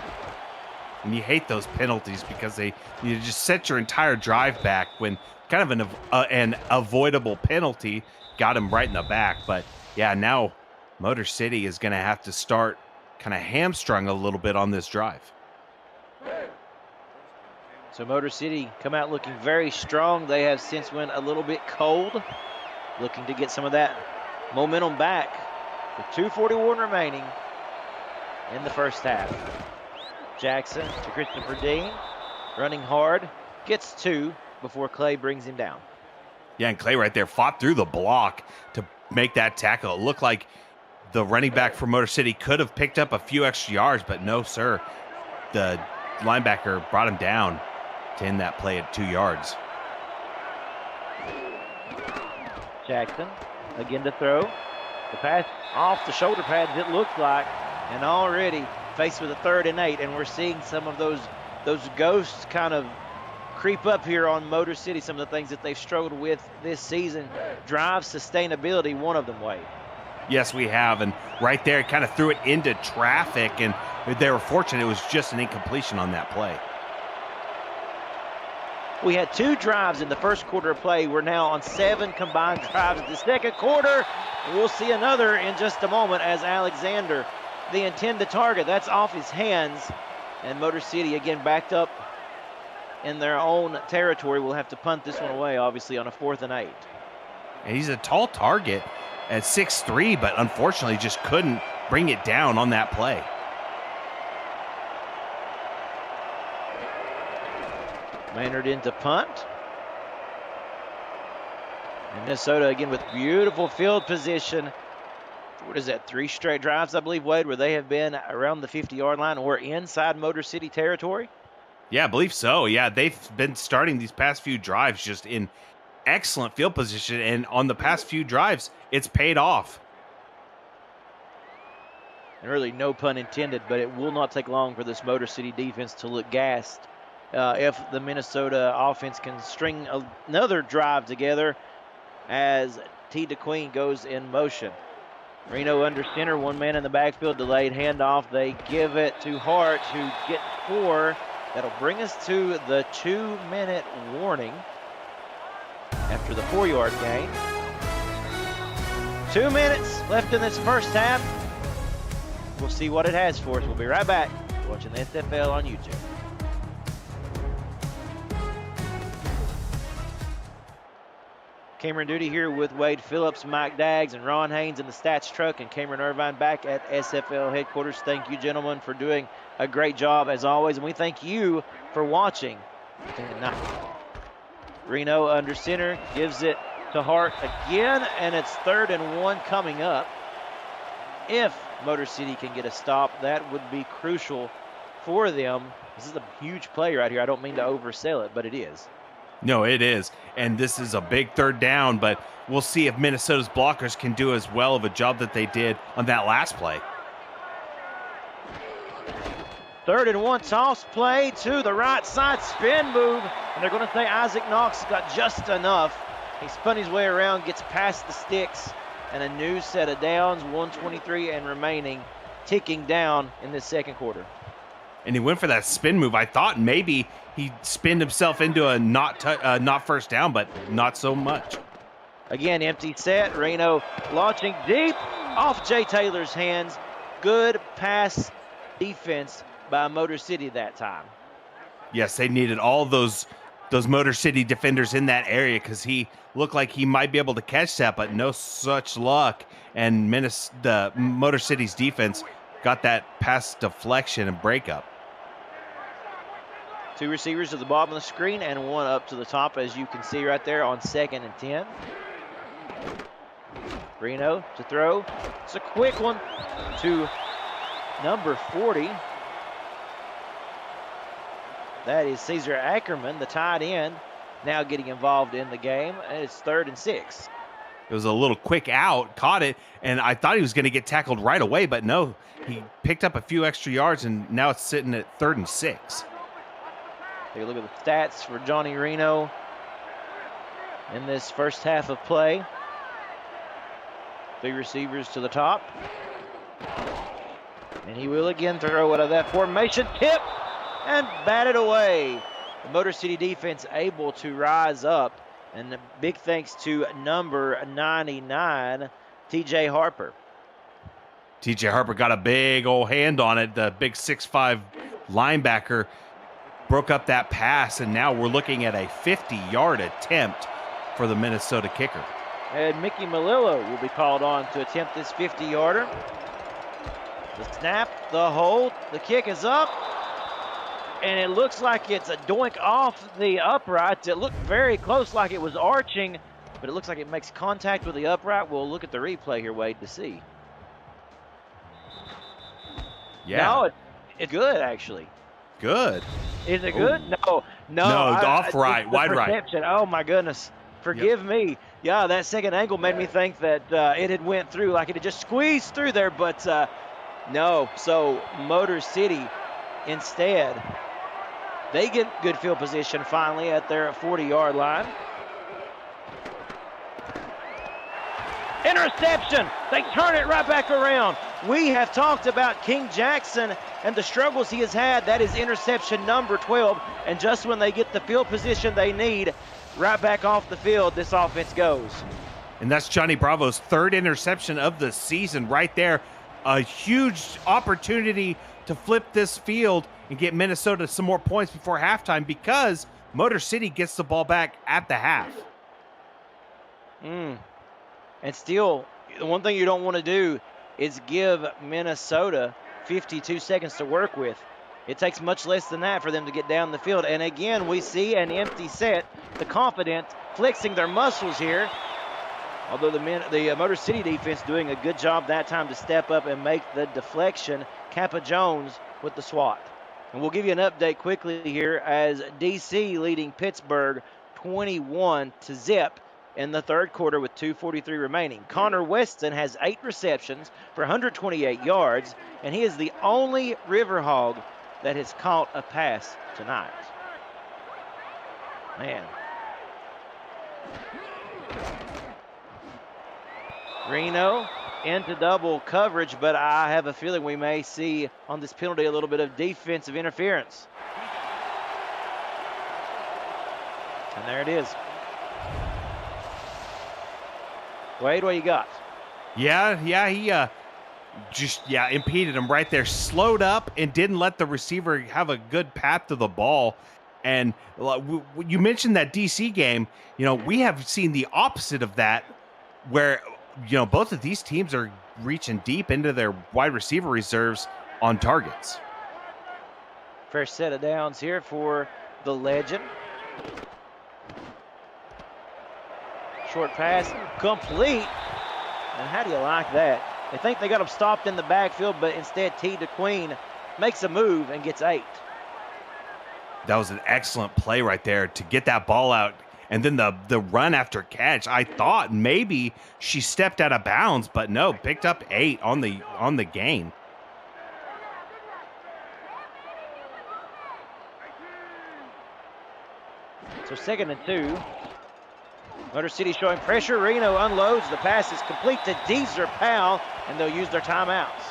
Speaker 2: And you hate those penalties because you just set your entire drive back when kind of an avoidable penalty got him right in the back. But yeah, now Motor City is going to have to start kind of hamstrung a little bit on this drive.
Speaker 1: So Motor City come out looking very strong. They have since went a little bit cold, looking to get some of that momentum back with 2:41 remaining in the first half. Jackson to Christopher Dean, running hard, gets 2 before Clay brings him down.
Speaker 2: Yeah, and Clay right there fought through the block to make that tackle. It looked like the running back for Motor City could have picked up a few extra yards, but no, sir. The linebacker brought him down to end that play at 2 yards.
Speaker 1: Jackson again to throw. The pass off the shoulder pads, it looked like, and already faced with a 3rd and 8, and we're seeing some of those ghosts kind of creep up here on Motor City, some of the things that they've struggled with this season. Drive sustainability, one of them, Wade.
Speaker 2: Yes, we have, and right there, it kind of threw it into traffic, and they were fortunate it was just an incompletion on that play.
Speaker 1: We had 2 drives in the first quarter of play. We're now on 7 combined drives in the second quarter. We'll see another in just a moment as Alexander, the intended target, that's off his hands. And Motor City again backed up in their own territory. We'll have to punt this one away, obviously, on a 4th and 8.
Speaker 2: And he's a tall target at 6'3", but unfortunately just couldn't bring it down on that play.
Speaker 1: Maynard into punt. And Minnesota again with beautiful field position. What is that, 3 straight drives, I believe, Wade, where they have been around the 50-yard line or inside Motor City territory?
Speaker 2: Yeah, I believe so. Yeah, they've been starting these past few drives just in excellent field position, and on the past few drives, it's paid off.
Speaker 1: And really, no pun intended, but it will not take long for this Motor City defense to look gassed. If the Minnesota offense can string another drive together as T. DeQueen goes in motion. Reno under center, 1 man in the backfield, delayed handoff. They give it to Hart, who gets 4. That'll bring us to the 2-minute warning after the 4-yard gain. 2 minutes left in this first half. We'll see what it has for us. We'll be right back watching the SFL on YouTube. Cameron Duty here with Wade Phillips, Mike Daggs, and Ron Haynes in the stats truck, and Cameron Irvine back at SFL headquarters. Thank you, gentlemen, for doing a great job as always, and we thank you for watching tonight. Reno under center, gives it to Hart again, and it's 3rd and 1 coming up. If Motor City can get a stop, that would be crucial for them. This is a huge play right here. I don't mean to oversell it, but it is.
Speaker 2: No, it is. And this is a big 3rd down, but we'll see if Minnesota's blockers can do as well of a job that they did on that last play.
Speaker 1: 3rd and 1, toss play to the right side, spin move, and they're going to say Isaac Knox got just enough. He spun his way around, gets past the sticks, and a new set of downs, 1:23 and remaining ticking down in this second quarter.
Speaker 2: And he went for that spin move. I thought maybe he spinned himself into a not first down, but not so much.
Speaker 1: Again, empty set. Reno launching deep off Jay Taylor's hands. Good pass defense by Motor City that time.
Speaker 2: Yes, they needed all those Motor City defenders in that area because he looked like he might be able to catch that, but no such luck. And the Motor City's defense got that pass deflection and breakup.
Speaker 1: 2 receivers to the bottom of the screen and 1 up to the top, as you can see right there on 2nd and 10. Reno to throw. It's a quick one to number 40. That is Caesar Ackerman, the tight end, now getting involved in the game. And it's 3rd and 6.
Speaker 2: It was a little quick out, caught it, and I thought he was going to get tackled right away, but no, he picked up a few extra yards, and now it's sitting at 3rd and 6.
Speaker 1: Take a look at the stats for Johnny Reno in this first half of play. 3 receivers to the top. And he will again throw out of that formation. Tip and batted away. The Motor City defense able to rise up. And a big thanks to number 99, TJ Harper.
Speaker 2: TJ Harper got a big old hand on it. The big 6'5" linebacker broke up that pass, and now we're looking at a 50-yard attempt for the Minnesota kicker.
Speaker 1: And Mickey Malillo will be called on to attempt this 50-yarder. The snap, the hold, the kick is up, and it looks like it's a doink off the uprights. It looked very close, like it was arching, but it looks like it makes contact with the upright. We'll look at the replay here, Wade, to see.
Speaker 2: Yeah.
Speaker 1: No, it's good, actually.
Speaker 2: Good.
Speaker 1: Is it good? No.
Speaker 2: No, off right, wide right.
Speaker 1: Oh, my goodness. Forgive me. Yeah, that second angle made me think that it had went through, like it had just squeezed through there, but no. So Motor City, instead, they get good field position finally at their 40-yard line. Interception. They turn it right back around. We have talked about King Jackson and the struggles he has had. That is interception number 12. And just when they get the field position they need, right back off the field, this offense goes.
Speaker 2: And that's Johnny Bravo's 3rd interception of the season right there. A huge opportunity to flip this field and get Minnesota some more points before halftime because Motor City gets the ball back at the half.
Speaker 1: And still, the one thing you don't want to do is give Minnesota 52 seconds to work with. It takes much less than that for them to get down the field. And again, we see an empty set. The confident flexing their muscles here. Although the Motor City defense doing a good job that time to step up and make the deflection. Kappa Jones with the swat. And we'll give you an update quickly here as DC leading Pittsburgh 21-0 in the 3rd quarter with 2:43 remaining. Connor Weston has 8 receptions for 128 yards, and he is the only River Hog that has caught a pass tonight. Man. Reno into double coverage, but I have a feeling we may see on this penalty a little bit of defensive interference. And there it is. Wade, what you got?
Speaker 2: Yeah, he impeded him right there, slowed up and didn't let the receiver have a good path to the ball. And you mentioned that DC game, we have seen the opposite of that where, both of these teams are reaching deep into their wide receiver reserves on targets.
Speaker 1: First set of downs here for the legend. Short pass, complete. And how do you like that? They think they got him stopped in the backfield, but instead T. DeQueen makes a move and gets 8.
Speaker 2: That was an excellent play right there to get that ball out. And then the run after catch, I thought maybe she stepped out of bounds, but no, picked up 8 on the gain.
Speaker 1: So 2nd and 2. Motor City showing pressure. Reno unloads. The pass is complete to Deezer Powell, and they'll use their timeouts.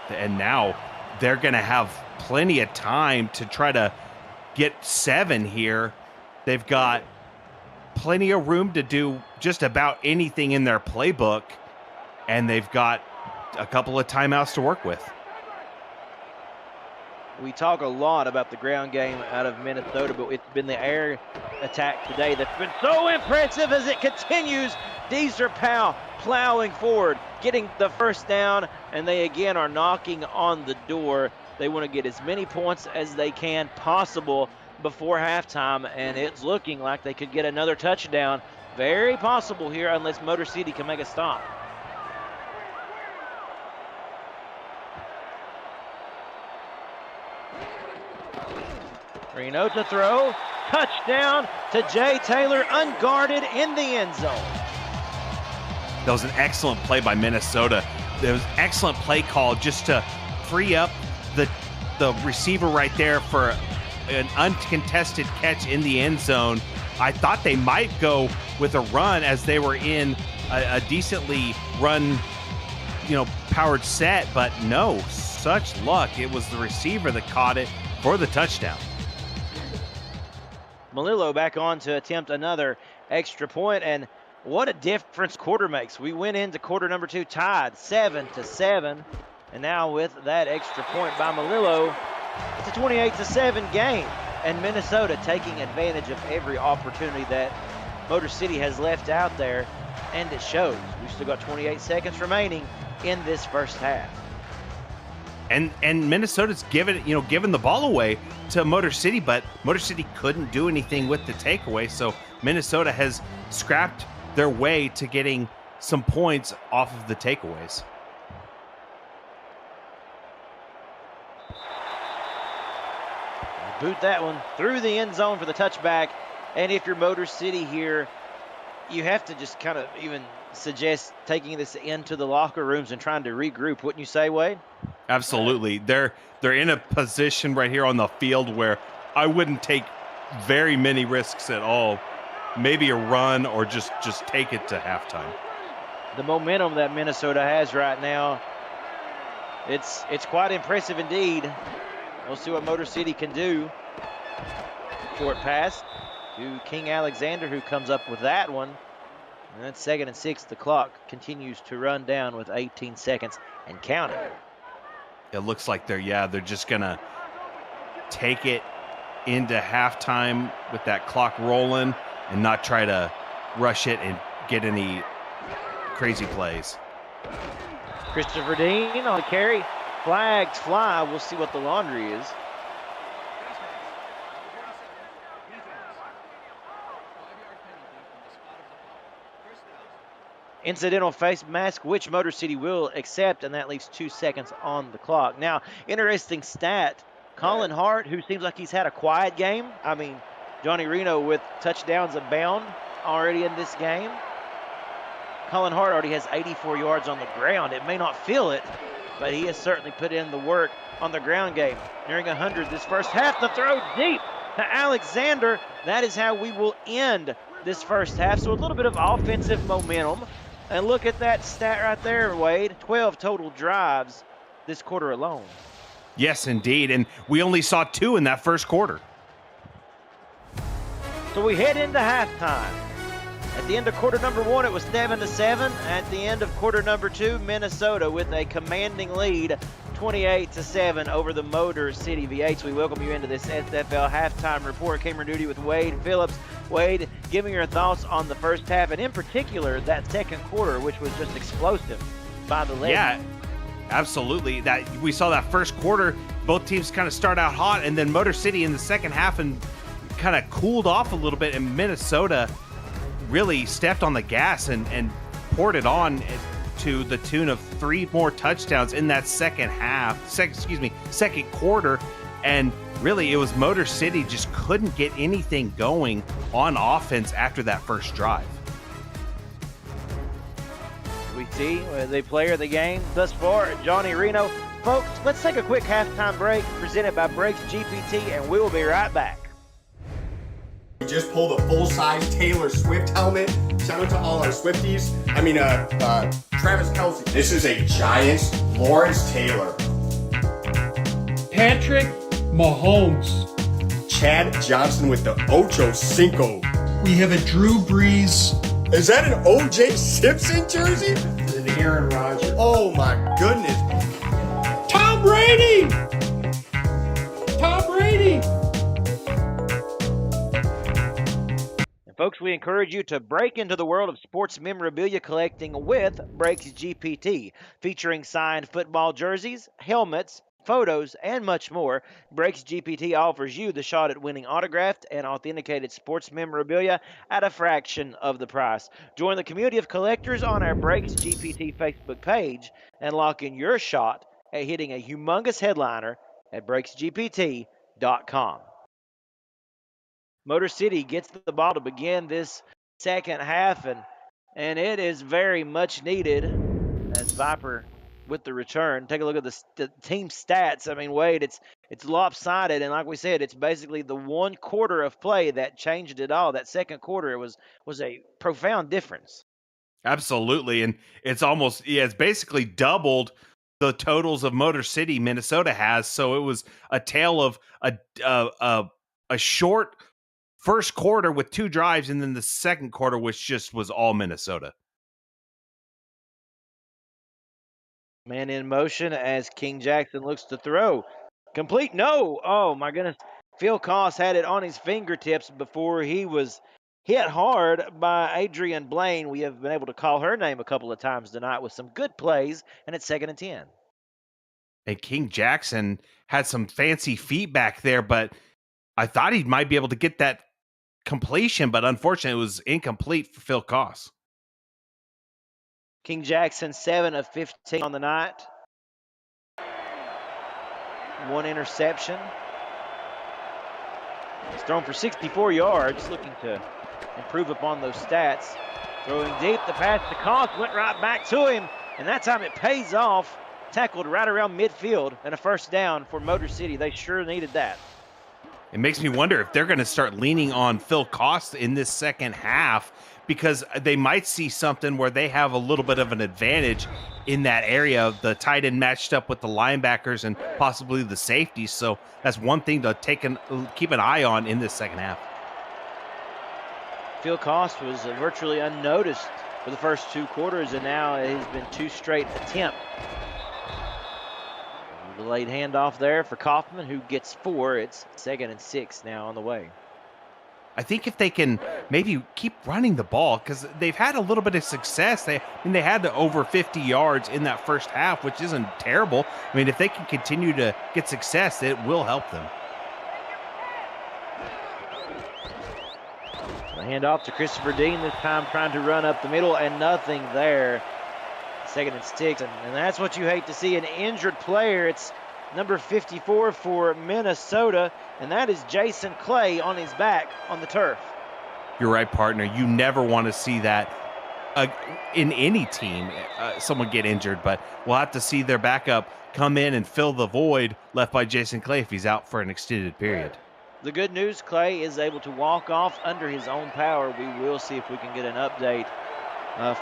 Speaker 2: And now they're going to have plenty of time to try to get 7 here. They've got plenty of room to do just about anything in their playbook, and they've got a couple of timeouts to work with.
Speaker 1: We talk a lot about the ground game out of Minnesota, but it's been the air attack today that's been so impressive as it continues. Deezer Powell plowing forward, getting the first down, and they again are knocking on the door. They want to get as many points as they can possible before halftime, and it's looking like they could get another touchdown. Very possible here unless Motor City can make a stop. Reno to throw. Touchdown to Jay Taylor, unguarded in the end zone.
Speaker 2: That was an excellent play by Minnesota. There was excellent play call just to free up the receiver right there for an uncontested catch in the end zone. I thought they might go with a run as they were in a decently run, powered set, but no, such luck. It was the receiver that caught it for the touchdown.
Speaker 1: Malillo back on to attempt another extra point, and what a difference quarter makes. We went into quarter number 2 tied 7-7, and now with that extra point by Malillo, it's a 28-7 game, and Minnesota taking advantage of every opportunity that Motor City has left out there, and it shows. We've still got 28 seconds remaining in this first half.
Speaker 2: And Minnesota's given the ball away to Motor City, but Motor City couldn't do anything with the takeaway. So Minnesota has scrapped their way to getting some points off of the takeaways.
Speaker 1: Boot that one through the end zone for the touchback. And if you're Motor City here, you have to just kind of even suggest taking this into the locker rooms and trying to regroup, wouldn't you say, Wade?
Speaker 2: Absolutely. They're in a position right here on the field where I wouldn't take very many risks at all. Maybe a run or just take it to halftime.
Speaker 1: The momentum that Minnesota has right now, it's quite impressive indeed. We'll see what Motor City can do. Short pass to King Alexander, who comes up with that one. And that's 2nd and 6. The clock continues to run down with 18 seconds and counting.
Speaker 2: It looks like they're just gonna take it into halftime with that clock rolling and not try to rush it and get any crazy plays.
Speaker 1: Christopher Dean on the carry. Flags fly. We'll see what the laundry is. Incidental face mask, which Motor City will accept, and that leaves 2 seconds on the clock. Now, interesting stat. Colin Hart, who seems like he's had a quiet game. I mean, Johnny Reno with touchdowns abound already in this game. Colin Hart already has 84 yards on the ground. It may not feel it, but he has certainly put in the work on the ground game. Nearing 100 this first half. The throw deep to Alexander. That is how we will end this first half. So a little bit of offensive momentum. And look at that stat right there, Wade. 12 total drives this quarter alone.
Speaker 2: Yes, indeed. And we only saw 2 in that first quarter.
Speaker 1: So we head into halftime. At the end of quarter number 1, it was 7-7. At the end of quarter number 2, Minnesota with a commanding lead, 28-7 over the Motor City V8s. We welcome you into this SFL halftime report. Cameron Duty with Wade Phillips. Wade, give me your thoughts on the first half, and in particular, that second quarter, which was just explosive by the leg.
Speaker 2: Yeah, absolutely. That we saw that first quarter, both teams kind of start out hot, and then Motor City in the second half and kind of cooled off a little bit, and Minnesota really stepped on the gas and poured it on to the tune of 3 more touchdowns in that second quarter. And really, it was Motor City just couldn't get anything going on offense after that first drive.
Speaker 1: We see the player of the game thus far, Johnny Reno. Folks, let's take a quick halftime break presented by Brakes GPT, and we'll be right back.
Speaker 3: We just pulled a full-size Taylor Swift helmet. Shout out to all our Swifties. Travis Kelce. This is a Giants Lawrence Taylor
Speaker 4: Patrick Mahomes.
Speaker 3: Chad Johnson with the Ocho Cinco.
Speaker 4: We have a Drew Brees.
Speaker 3: Is that an O.J. Simpson jersey?
Speaker 4: An Aaron Rodgers.
Speaker 3: Oh my goodness.
Speaker 4: Tom Brady! Tom Brady!
Speaker 1: And folks, we encourage you to break into the world of sports memorabilia collecting with Breaks GPT, featuring signed football jerseys, helmets, photos, and much more. Breaks GPT offers you the shot at winning autographed and authenticated sports memorabilia at a fraction of the price. Join the community of collectors on our Breaks GPT Facebook page and lock in your shot at hitting a humongous headliner at breaksgpt.com. Motor City gets the ball to begin this second half, and it is very much needed as Viper with the return. Take a look at the team stats. I mean, Wade, it's lopsided, and like we said, it's basically the one quarter of play that changed it all. That second quarter was a profound difference.
Speaker 2: Absolutely, and it's almost it's basically doubled the totals of Motor City Minnesota has. So it was a tale of a short first quarter with 2 drives, and then the second quarter, which just was all Minnesota.
Speaker 1: Man in motion as King Jackson looks to throw. Complete, no. Oh, my goodness. Phil Koss had it on his fingertips before he was hit hard by Adrian Blaine. We have been able to call her name a couple of times tonight with some good plays, and it's 2nd and 10.
Speaker 2: And King Jackson had some fancy feet back there, but I thought he might be able to get that completion, but unfortunately it was incomplete for Phil Koss.
Speaker 1: King Jackson 7 of 15 on the night. 1 interception. He's thrown for 64 yards, looking to improve upon those stats. Throwing deep, the pass to Koss went right back to him, and that time it pays off. Tackled right around midfield, and a first down for Motor City. They sure needed that.
Speaker 2: It makes me wonder if they're going to start leaning on Phil Koss in this second half, because they might see something where they have a little bit of an advantage in that area. The tight end matched up with the linebackers and possibly the safeties. So that's one thing to keep an eye on in this second half.
Speaker 1: Phil Koss was virtually unnoticed for the first 2 quarters, and now it has been 2 straight attempts. Delayed handoff there for Kaufman, who gets 4. It's 2nd and 6 now on the way.
Speaker 2: I think if they can maybe keep running the ball, because they've had a little bit of success. They had over 50 yards in that first half, which isn't terrible. I mean, if they can continue to get success, it will help them.
Speaker 1: The handoff to Christopher Dean, this time trying to run up the middle, and nothing there. 2nd and 6, and that's what you hate to see, an injured player. It's number 54 for Minnesota, and that is Jason Clay on his back on the turf.
Speaker 2: You're right, partner. You never want to see that in any team, someone get injured, but we'll have to see their backup come in and fill the void left by Jason Clay if he's out for an extended period.
Speaker 1: The good news, Clay is able to walk off under his own power. We will see if we can get an update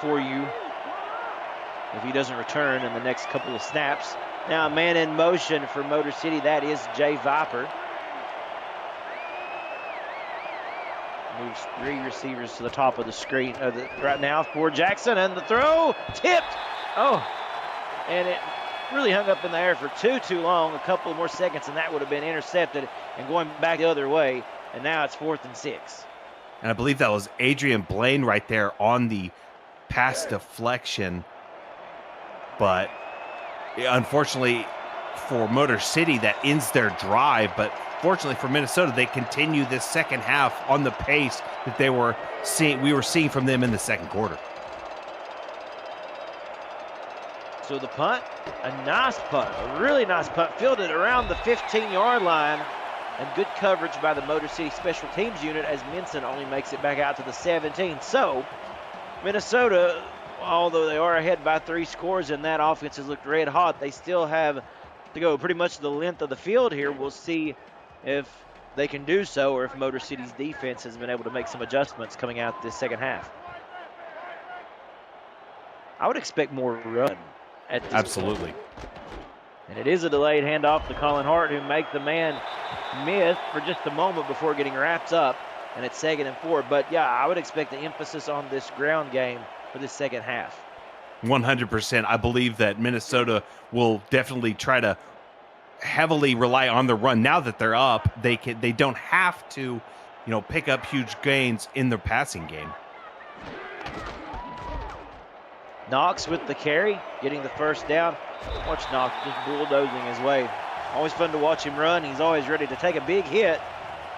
Speaker 1: for you if he doesn't return in the next couple of snaps. Now, man in motion for Motor City, that is Jay Viper. Moves 3 receivers to the top of the screen right now for Jackson, and the throw tipped. Oh, and it really hung up in the air for too long. A couple more seconds, and that would have been intercepted and going back the other way. And now it's 4th and 6.
Speaker 2: And I believe that was Adrian Blaine right there on the pass deflection. But unfortunately for Motor City, that ends their drive. But fortunately for Minnesota, they continue this second half on the pace that we were seeing from them in the second quarter.
Speaker 1: So the punt, a nice punt, a really nice punt, fielded around the 15-yard line, and good coverage by the Motor City Special Teams unit as Minson only makes it back out to the 17. So Minnesota, although they are ahead by 3 scores and that offense has looked red hot, they still have to go pretty much the length of the field here. We'll see if they can do so or if Motor City's defense has been able to make some adjustments coming out this second half. I would expect more run at this
Speaker 2: Absolutely.
Speaker 1: point. And it is a delayed handoff to Colin Hart, who makes the man miss for just a moment before getting wrapped up. And it's 2nd and 4. But, yeah, I would expect the emphasis on this ground game for this second half.
Speaker 2: 100%. I believe that Minnesota will definitely try to heavily rely on the run. Now that they're up, they don't have to, pick up huge gains in their passing game.
Speaker 1: Knox with the carry, getting the first down. Watch Knox just bulldozing his way. Always fun to watch him run. He's always ready to take a big hit.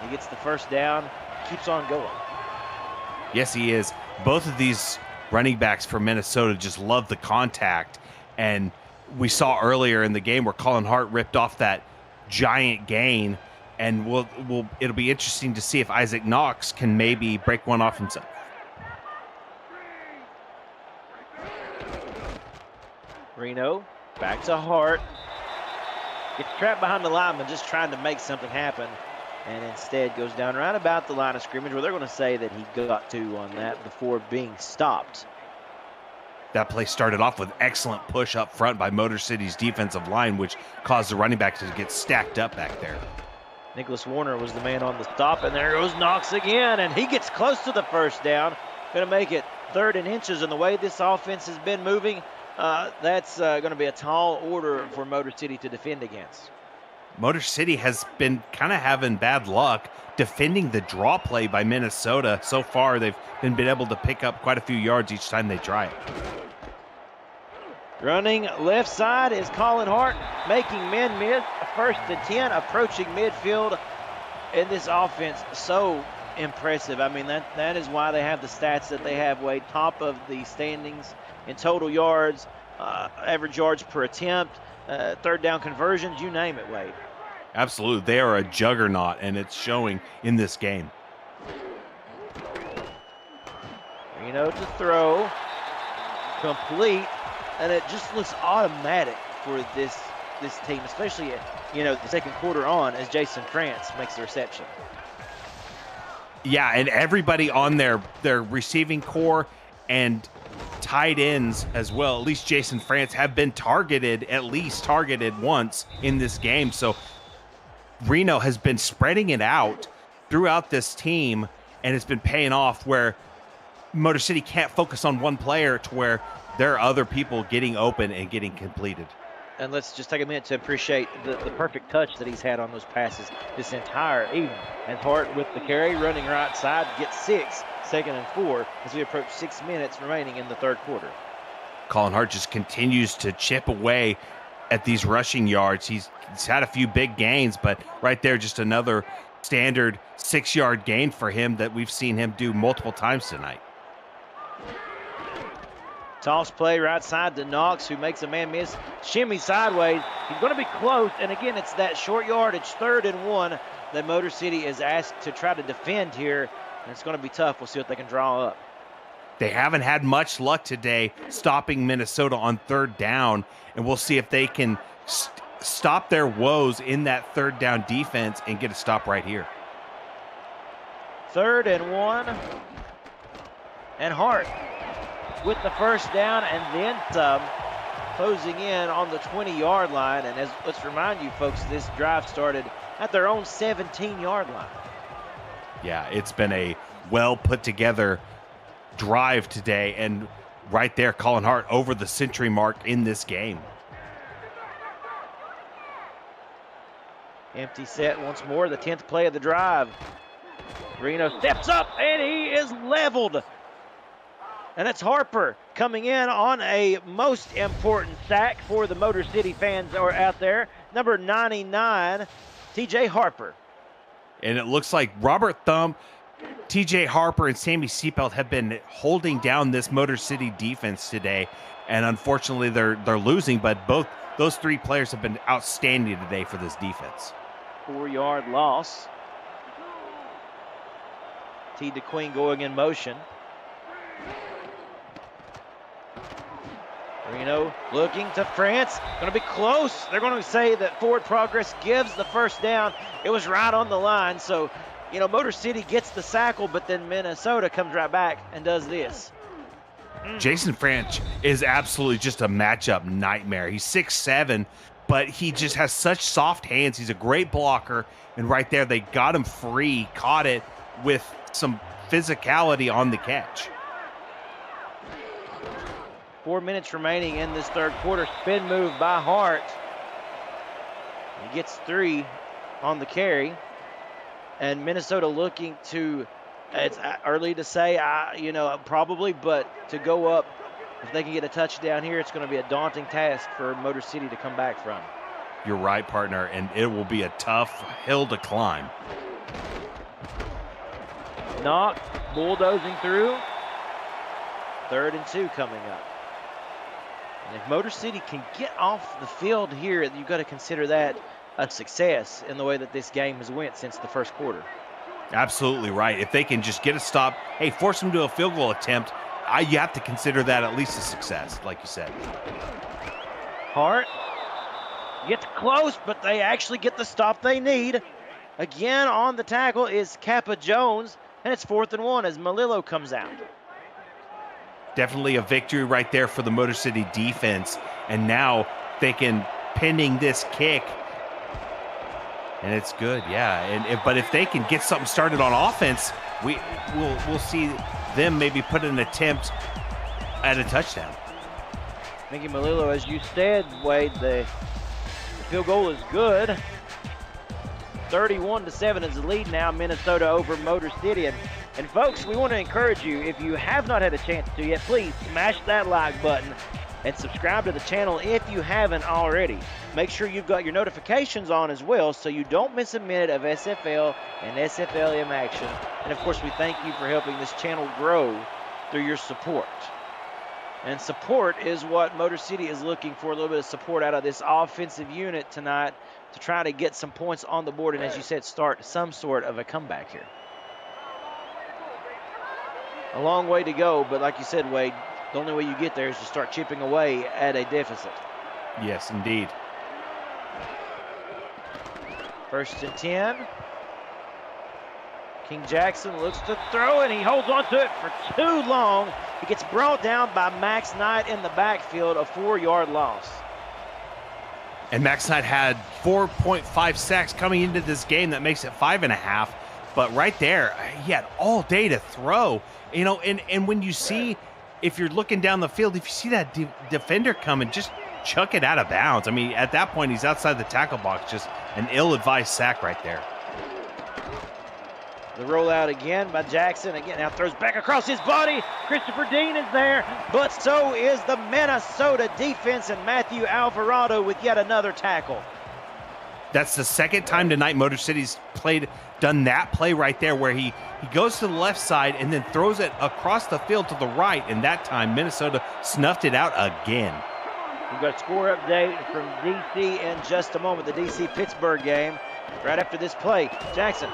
Speaker 1: He gets the first down, keeps on going.
Speaker 2: Yes, he is. Both of these running backs for Minnesota just love the contact. And we saw earlier in the game where Colin Hart ripped off that giant gain. And it'll be interesting to see if Isaac Knox can maybe break one off himself.
Speaker 1: Reno back to Hart. Gets trapped behind the lineman, just trying to make something happen. And instead goes down right about the line of scrimmage, where they're going to say that he got to on that before being stopped.
Speaker 2: That play started off with excellent push up front by Motor City's defensive line, which caused the running back to get stacked up back there.
Speaker 1: Nicholas Warner was the man on the stop, and there goes Knox again, and he gets close to the first down. Going to make it 3rd and inches, and the way this offense has been moving, that's going to be a tall order for Motor City to defend against.
Speaker 2: Motor City has been kind of having bad luck defending the draw play by Minnesota. So far, they've been able to pick up quite a few yards each time they try it.
Speaker 1: Running left side is Colin Hart, making men miss. 1st and 10, approaching midfield. And this offense, so impressive. I mean, that is why they have the stats that they have, Wade. Top of the standings in total yards, average yards per attempt, 3rd down conversions, you name it, Wade.
Speaker 2: Absolutely. They are a juggernaut, and it's showing in this game.
Speaker 1: Reno to throw, complete, and it just looks automatic for this team, especially the 2nd quarter on, as Jason France makes the reception.
Speaker 2: Yeah, and everybody on their receiving core and tight ends as well, at least Jason France, have been targeted once in this game. So Reno has been spreading it out throughout this team, and it's been paying off where Motor City can't focus on one player to where there are other people getting open and getting completed.
Speaker 1: And let's just take a minute to appreciate the perfect touch that he's had on those passes this entire evening. And Hart with the carry, running right side, gets 6, 2nd and 4, as we approach 6 minutes remaining in the 3rd quarter.
Speaker 2: Colin Hart just continues to chip away at these rushing yards. He's had a few big gains, but right there, just another standard 6-yard gain for him that we've seen him do multiple times tonight.
Speaker 1: Toss play right side to Knox, who makes a man miss. Shimmy sideways. He's going to be close. And again, it's that short yardage, 3rd and 1, that Motor City is asked to try to defend here. And it's going to be tough. We'll see what they can draw up.
Speaker 2: They haven't had much luck today stopping Minnesota on 3rd down. And we'll see if they can stop their woes in that 3rd down defense and get a stop right here.
Speaker 1: 3rd and 1. And Hart with the first down and then some, closing in on the 20-yard line. And let's remind you folks, this drive started at their own 17-yard line.
Speaker 2: Yeah, it's been a well put together drive today, and right there, Colin Hart over the century mark in this game.
Speaker 1: Empty set once more, the 10th play of the drive. Reno steps up and he is leveled. And it's Harper coming in on a most important sack for the Motor City fans that are out there. Number 99, TJ Harper.
Speaker 2: And it looks like Robert Thumb, TJ Harper, and Sammy Seatbelt have been holding down this Motor City defense today. And unfortunately, they're losing, but both those 3 players have been outstanding today for this defense.
Speaker 1: 4-yard loss. T. DeQueen going in motion. Reno looking to France. Going to be close. They're going to say that forward progress gives the first down. It was right on the line. So, Motor City gets the sackle, but then Minnesota comes right back and does this.
Speaker 2: Jason France is absolutely just a matchup nightmare. He's 6'7", but he just has such soft hands. He's a great blocker, and right there they got him free, caught it with some physicality on the catch.
Speaker 1: 4 minutes remaining in this third quarter. Spin move by Hart. He gets 3 on the carry. And Minnesota looking to, it's early to say, probably, but to go up, if they can get a touchdown here, it's going to be a daunting task for Motor City to come back from.
Speaker 2: You're right, partner, and it will be a tough hill to climb.
Speaker 1: Knox bulldozing through. 3rd and 2 coming up. And if Motor City can get off the field here, you've got to consider that a success in the way that this game has went since the first quarter.
Speaker 2: Absolutely right. If they can just get a stop, hey, force them to a field goal attempt, you have to consider that at least a success, like you said.
Speaker 1: Hart gets close, but they actually get the stop they need. Again on the tackle is Kappa Jones, and it's 4th and 1 as Malillo comes out.
Speaker 2: Definitely a victory right there for the Motor City defense, and now they can pending this kick, and it's good, yeah. But if they can get something started on offense, we'll see them maybe put an attempt at a touchdown.
Speaker 1: Mickey Malillo, as you said, Wade, the field goal is good. 31-7 is the lead now, Minnesota over Motor City. And folks, we want to encourage you, if you have not had a chance to yet, please smash that like button and subscribe to the channel if you haven't already. Make sure you've got your notifications on as well so you don't miss a minute of SFL and SFLM action. And of course, we thank you for helping this channel grow through your support. And support is what Motor City is looking for, a little bit of support out of this offensive unit tonight to try to get some points on the board and, as you said, start some sort of a comeback here. A long way to go, but like you said, Wade, the only way you get there is to start chipping away at a deficit.
Speaker 2: Yes, indeed.
Speaker 1: 1st and 10. King Jackson looks to throw, and he holds on to it for too long. He gets brought down by Max Knight in the backfield, a 4-yard loss.
Speaker 2: And Max Knight had 4.5 sacks coming into this game. That makes it 5.5. But right there, he had all day to throw. And when you see, if you're looking down the field, if you see that defender coming, just chuck it out of bounds. I mean, at that point, he's outside the tackle box. Just an ill-advised sack right there.
Speaker 1: The rollout again by Jackson. Again, now throws back across his body. Christopher Dean is there, but so is the Minnesota defense and Matthew Alvarado with yet another tackle.
Speaker 2: That's the second time tonight Motor City's done that play right there where he goes to the left side and then throws it across the field to the right, and that time Minnesota snuffed it out again.
Speaker 1: We've got a score update from DC in just a moment, the DC-Pittsburgh game. Right after this play, Jackson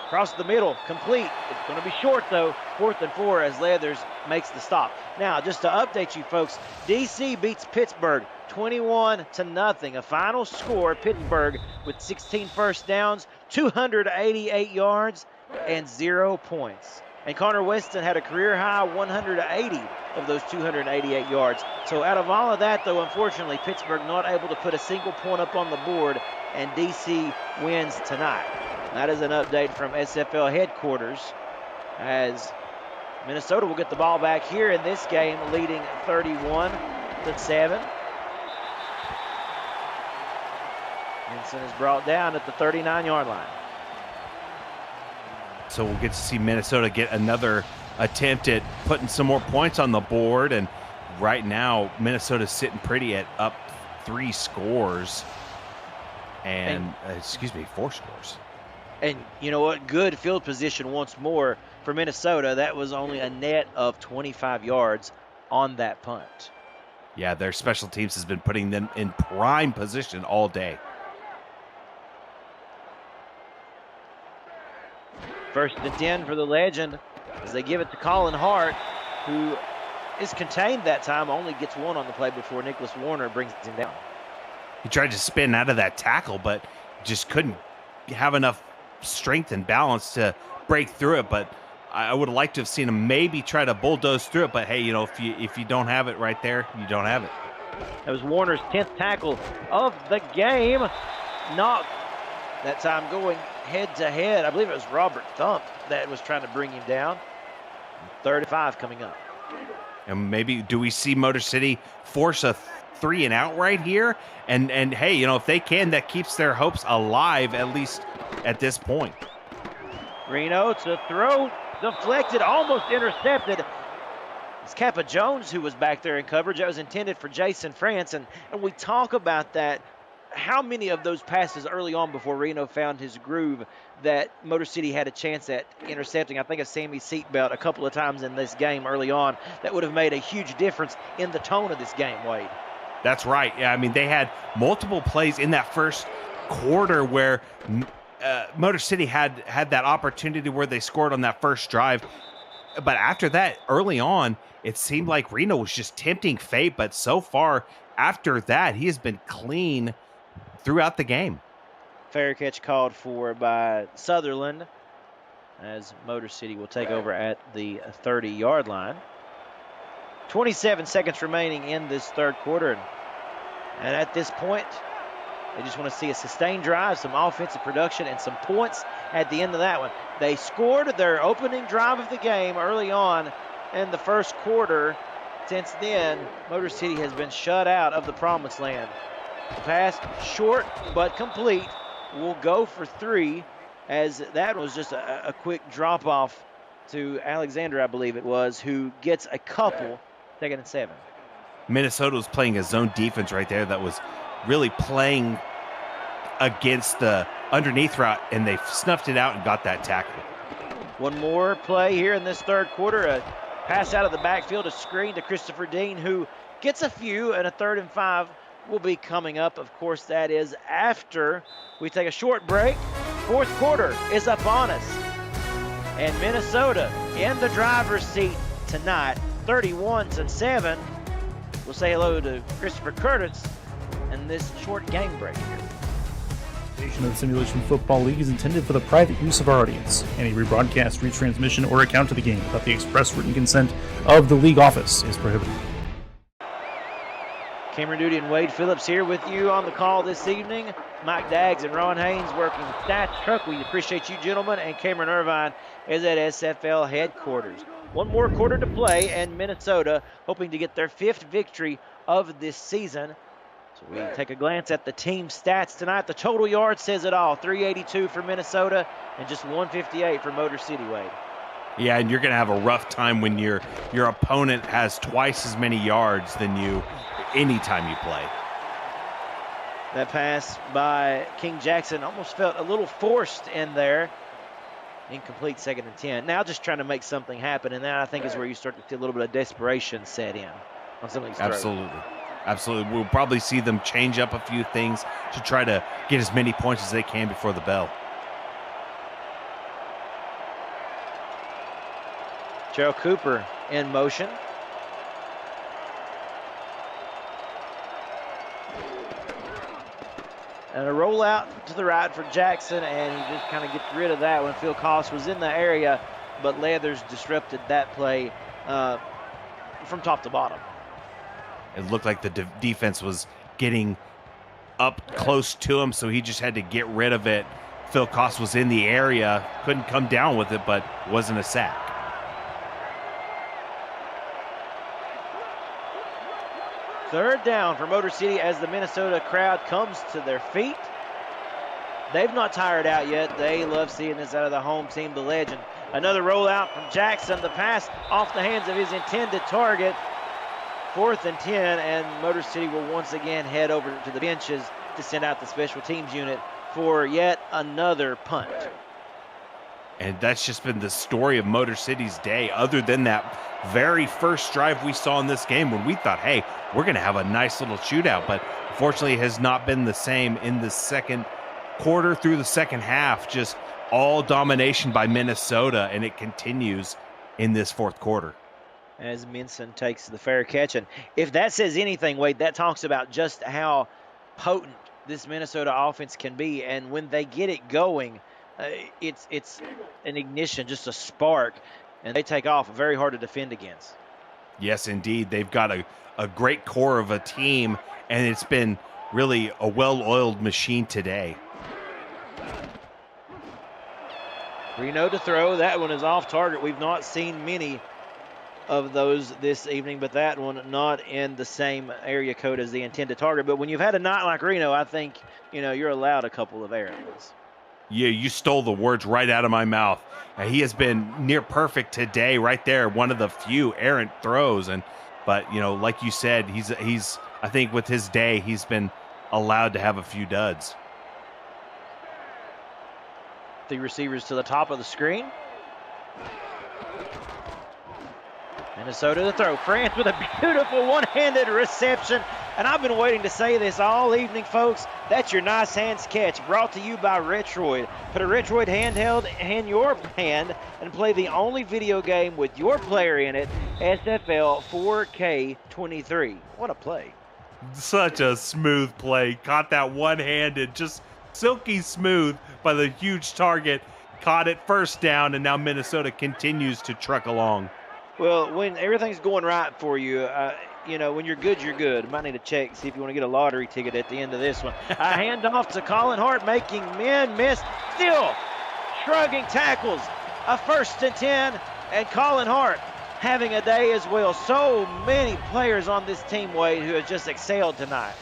Speaker 1: across the middle, complete. It's going to be short, though. 4th and 4 as Leathers makes the stop. Now, just to update you folks, DC beats Pittsburgh 21-0. A final score, Pittsburgh with 16 first downs, 288 yards, and 0 points. And Connor Weston had a career-high 180 of those 288 yards. So out of all of that, though, unfortunately, Pittsburgh not able to put a single point up on the board, and DC wins tonight. That is an update from SFL headquarters as Minnesota will get the ball back here in this game, leading 31-7. Henson is brought down at the 39-yard line.
Speaker 2: So we'll get to see Minnesota get another attempt at putting some more points on the board. And right now, Minnesota's sitting pretty at up 3 scores. And 4 scores.
Speaker 1: And you know what? Good field position once more for Minnesota. That was only a net of 25 yards on that punt.
Speaker 2: Yeah, their special teams has been putting them in prime position all day.
Speaker 1: 1st and 10 for the Legend as they give it to Colin Hart, who is contained that time, only gets 1 on the play before Nicholas Warner brings him down.
Speaker 2: He tried to spin out of that tackle, but just couldn't have enough strength and balance to break through it. But I would have liked to have seen him maybe try to bulldoze through it. But hey, if you don't have it right there, you don't have it.
Speaker 1: That was Warner's 10th tackle of the game. Knocked that time going head to head. I believe it was Robert Thump that was trying to bring him down. 35 coming up.
Speaker 2: And maybe do we see Motor City force a 3 and out right here? And hey, you know, if they can, that keeps their hopes alive, at least at this point.
Speaker 1: Reno to throw, deflected, almost intercepted. It's Kappa Jones who was back there in coverage. That was intended for Jason France, and we talk about that. How many of those passes early on before Reno found his groove that Motor City had a chance at intercepting? I think of Sammy Seatbelt a couple of times in this game early on. That would have made a huge difference in the tone of this game, Wade.
Speaker 2: That's right. Yeah, I mean, they had multiple plays in that first quarter where Motor City had that opportunity where they scored on that first drive. But after that, early on, it seemed like Reno was just tempting fate. But so far, after that, he has been clean throughout the game.
Speaker 1: Fair catch called for by Sutherland as Motor City will take over at the 30-yard line. 27 seconds remaining in this third quarter. And at this point, they just want to see a sustained drive, some offensive production, and some points at the end of that one. They scored their opening drive of the game early on in the first quarter. Since then, Motor City has been shut out of the promised land. The pass short but complete. Will go for 3, as that was just a quick drop-off to Alexander, I believe it was, who gets a couple, 2nd and 7.
Speaker 2: Minnesota was playing a zone defense right there that was really playing against the underneath route, and they snuffed it out and got that tackle.
Speaker 1: One more play here in this third quarter. A pass out of the backfield, a screen to Christopher Dean, who gets a few, and a 3rd and 5 will be coming up. Of course, that is after we take a short break. Fourth quarter is up on us. And Minnesota in the driver's seat tonight, 31-7. We'll say hello to Christopher Curtis in this short game break here.
Speaker 5: Of the Simulation Football League is intended for the private use of our audience. Any rebroadcast, retransmission, or account of the game without the express written consent of the league office is prohibited.
Speaker 1: Cameron Duty and Wade Phillips here with you on the call this evening. Mike Daggs and Ron Haynes working stats truck. We appreciate you, gentlemen. And Cameron Irvine is at SFL headquarters. One more quarter to play, and Minnesota hoping to get their 5th victory of this season. So we take a glance at the team stats tonight. The total yard says it all. 382 for Minnesota and just 158 for Motor City, Wade.
Speaker 2: Yeah, and you're going to have a rough time when your opponent has twice as many yards than you anytime you play.
Speaker 1: That pass by King Jackson almost felt a little forced in there. Incomplete, 2nd and 10. Now just trying to make something happen, and that I think is where you start to see a little bit of desperation set in on some of these throws.
Speaker 2: Absolutely. We'll probably see them change up a few things to try to get as many points as they can before the bell.
Speaker 1: Gerald Cooper in motion. And a rollout to the right for Jackson, and he just kind of gets rid of that when Phil Koss was in the area, but Leathers disrupted that play from top to bottom.
Speaker 2: It looked like the defense was getting up close to him, so he just had to get rid of it. Phil Koss was in the area, couldn't come down with it, but wasn't a sack.
Speaker 1: Third down for Motor City as the Minnesota crowd comes to their feet. They've not tired out yet. They love seeing this out of the home team, the legend. Another rollout from Jackson. The pass off the hands of his intended target. 4th and 10, and Motor City will once again head over to the benches to send out the special teams unit for yet another punt.
Speaker 2: And that's just been the story of Motor City's day, other than that very first drive we saw in this game when we thought, hey, we're going to have a nice little shootout. But unfortunately, it has not been the same in the second quarter through the second half. Just all domination by Minnesota, and it continues in this fourth quarter.
Speaker 1: As Minson takes the fair catch. And if that says anything, Wade, that talks about just how potent this Minnesota offense can be. And when they get it going, it's an ignition, just a spark, and they take off. Very hard to defend against.
Speaker 2: Yes, indeed. They've got a great core of a team, and it's been really a well-oiled machine today.
Speaker 1: Reno to throw. That one is off target. We've not seen many of those this evening, but that one not in the same area code as the intended target. But when you've had a night like Reno, I think, you're allowed a couple of errant ones.
Speaker 2: Yeah, you stole the words right out of my mouth. He has been near perfect today, right there. One of the few errant throws, but like you said, he's I think with his day, he's been allowed to have a few duds.
Speaker 1: The receivers to the top of the screen. Minnesota to throw. France with a beautiful one-handed reception. And I've been waiting to say this all evening, folks. That's your nice hands catch, brought to you by Retroid. Put a Retroid handheld in your hand and play the only video game with your player in it, SFL 4K23. What a play.
Speaker 2: Such a smooth play. Caught that one-handed, just silky smooth by the huge target. Caught it first down, and now Minnesota continues to truck along.
Speaker 1: Well, when everything's going right for you, when you're good, you're good. Might need to check, see if you want to get a lottery ticket at the end of this one. A handoff to Colin Hart, making men miss. Still shrugging tackles. A 1st and 10, and Colin Hart having a day as well. So many players on this team, Wade, who have just excelled tonight.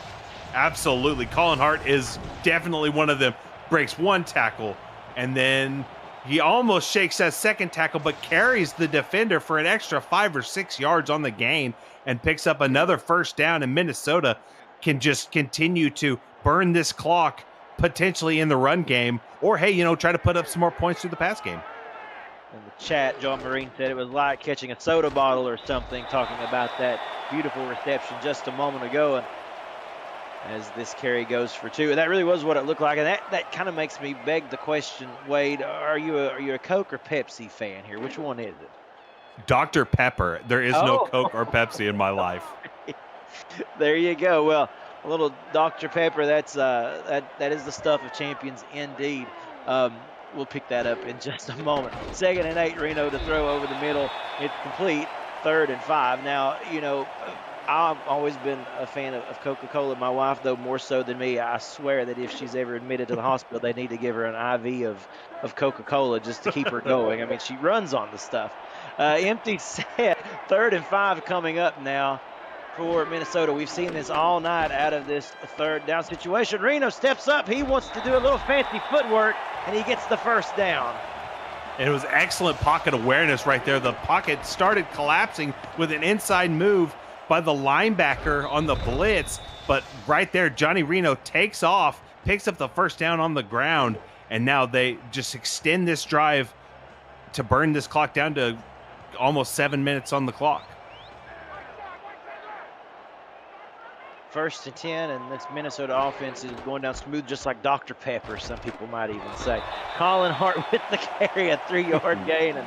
Speaker 2: Absolutely. Colin Hart is definitely one of them. Breaks one tackle, and then he almost shakes that second tackle, but carries the defender for an extra 5 or 6 yards on the gain and picks up another first down. And Minnesota can just continue to burn this clock, potentially in the run game, or, hey, try to put up some more points through the pass game.
Speaker 1: In the chat, John Marine said it was like catching a soda bottle or something, talking about that beautiful reception just a moment ago. And as this carry goes for 2, and that really was what it looked like. And that kind of makes me beg the question, Wade, are you a Coke or Pepsi fan here? Which one is it?
Speaker 2: Dr. Pepper. There is no Coke or Pepsi in my life.
Speaker 1: There you go. Well, a little Dr. Pepper, that is the stuff of champions indeed. We'll pick that up in just a moment. 2nd and 8, Reno to throw over the middle. It's complete. 3rd and 5. Now, I've always been a fan of Coca-Cola. My wife, though, more so than me. I swear that if she's ever admitted to the hospital, they need to give her an IV of Coca-Cola just to keep her going. I mean, she runs on the stuff. Empty set. 3rd and 5 coming up now for Minnesota. We've seen this all night out of this 3rd down situation. Reno steps up. He wants to do a little fancy footwork, and he gets the first down.
Speaker 2: And it was excellent pocket awareness right there. The pocket started collapsing with an inside move by the linebacker on the blitz, but right there, Johnny Reno takes off, picks up the first down on the ground, and now they just extend this drive to burn this clock down to almost 7 minutes on the clock.
Speaker 1: 1st and 10, and this Minnesota offense is going down smooth, just like Dr. Pepper, some people might even say. Colin Hart with the carry, a 3-yard gain,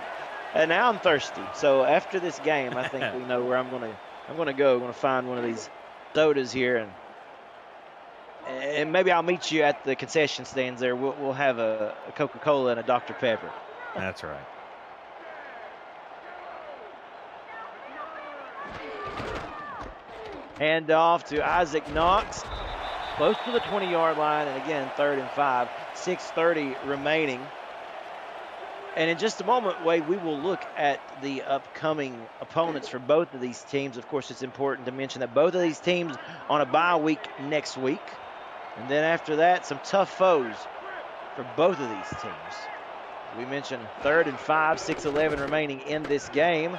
Speaker 1: and now I'm thirsty. So after this game, I think we know where I'm going to go. I'm going to find one of these sodas here, and maybe I'll meet you at the concession stands there. We'll have a Coca-Cola and a Dr. Pepper.
Speaker 2: That's right.
Speaker 1: Hand off to Isaac Knox, close to the 20-yard line, and again, 3rd and 5, 6:30 remaining. And in just a moment, Wade, we will look at the upcoming opponents for both of these teams. Of course, it's important to mention that both of these teams on a bye week next week. And then after that, some tough foes for both of these teams. We mentioned 3rd and 5, 6:11 remaining in this game.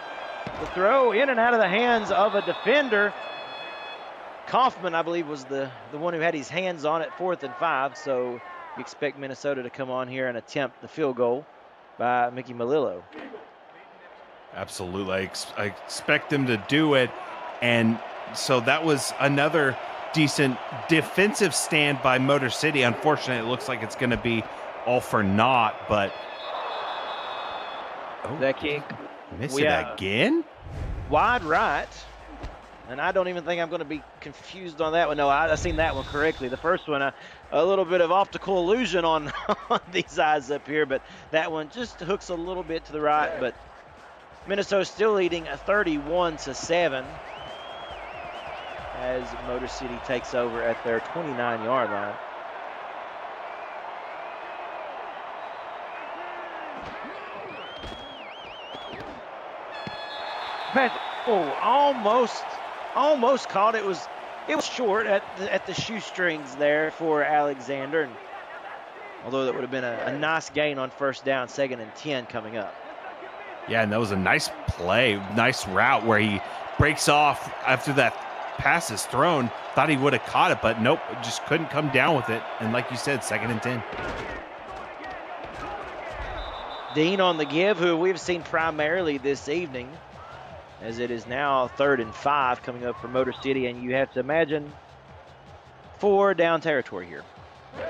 Speaker 1: The throw in and out of the hands of a defender. Kaufman, I believe, was the one who had his hands on it, 4th and 5. So you expect Minnesota to come on here and attempt the field goal by Mickey Malillo.
Speaker 2: Absolutely. I expect them to do it. And so that was another decent defensive stand by Motor City. Unfortunately, it looks like it's going to be all for naught, but
Speaker 1: that kick.
Speaker 2: Miss it again?
Speaker 1: Wide right. And I don't even think I'm going to be confused on that one. No, I seen that one correctly. The first one, a little bit of optical illusion on these eyes up here, but that one just hooks a little bit to the right. But Minnesota still leading 31-7 as Motor City takes over at their 29-yard line. Almost caught. It was short at the shoestrings there for Alexander. And although that would have been a nice gain on first down, 2nd and 10 coming up.
Speaker 2: Yeah, and that was a nice play, nice route where he breaks off after that pass is thrown. Thought he would have caught it, but nope, just couldn't come down with it. And like you said, 2nd and 10.
Speaker 1: Dean on the give, who we've seen primarily this evening, as it is now 3rd and 5 coming up for Motor City, and you have to imagine 4 down territory here.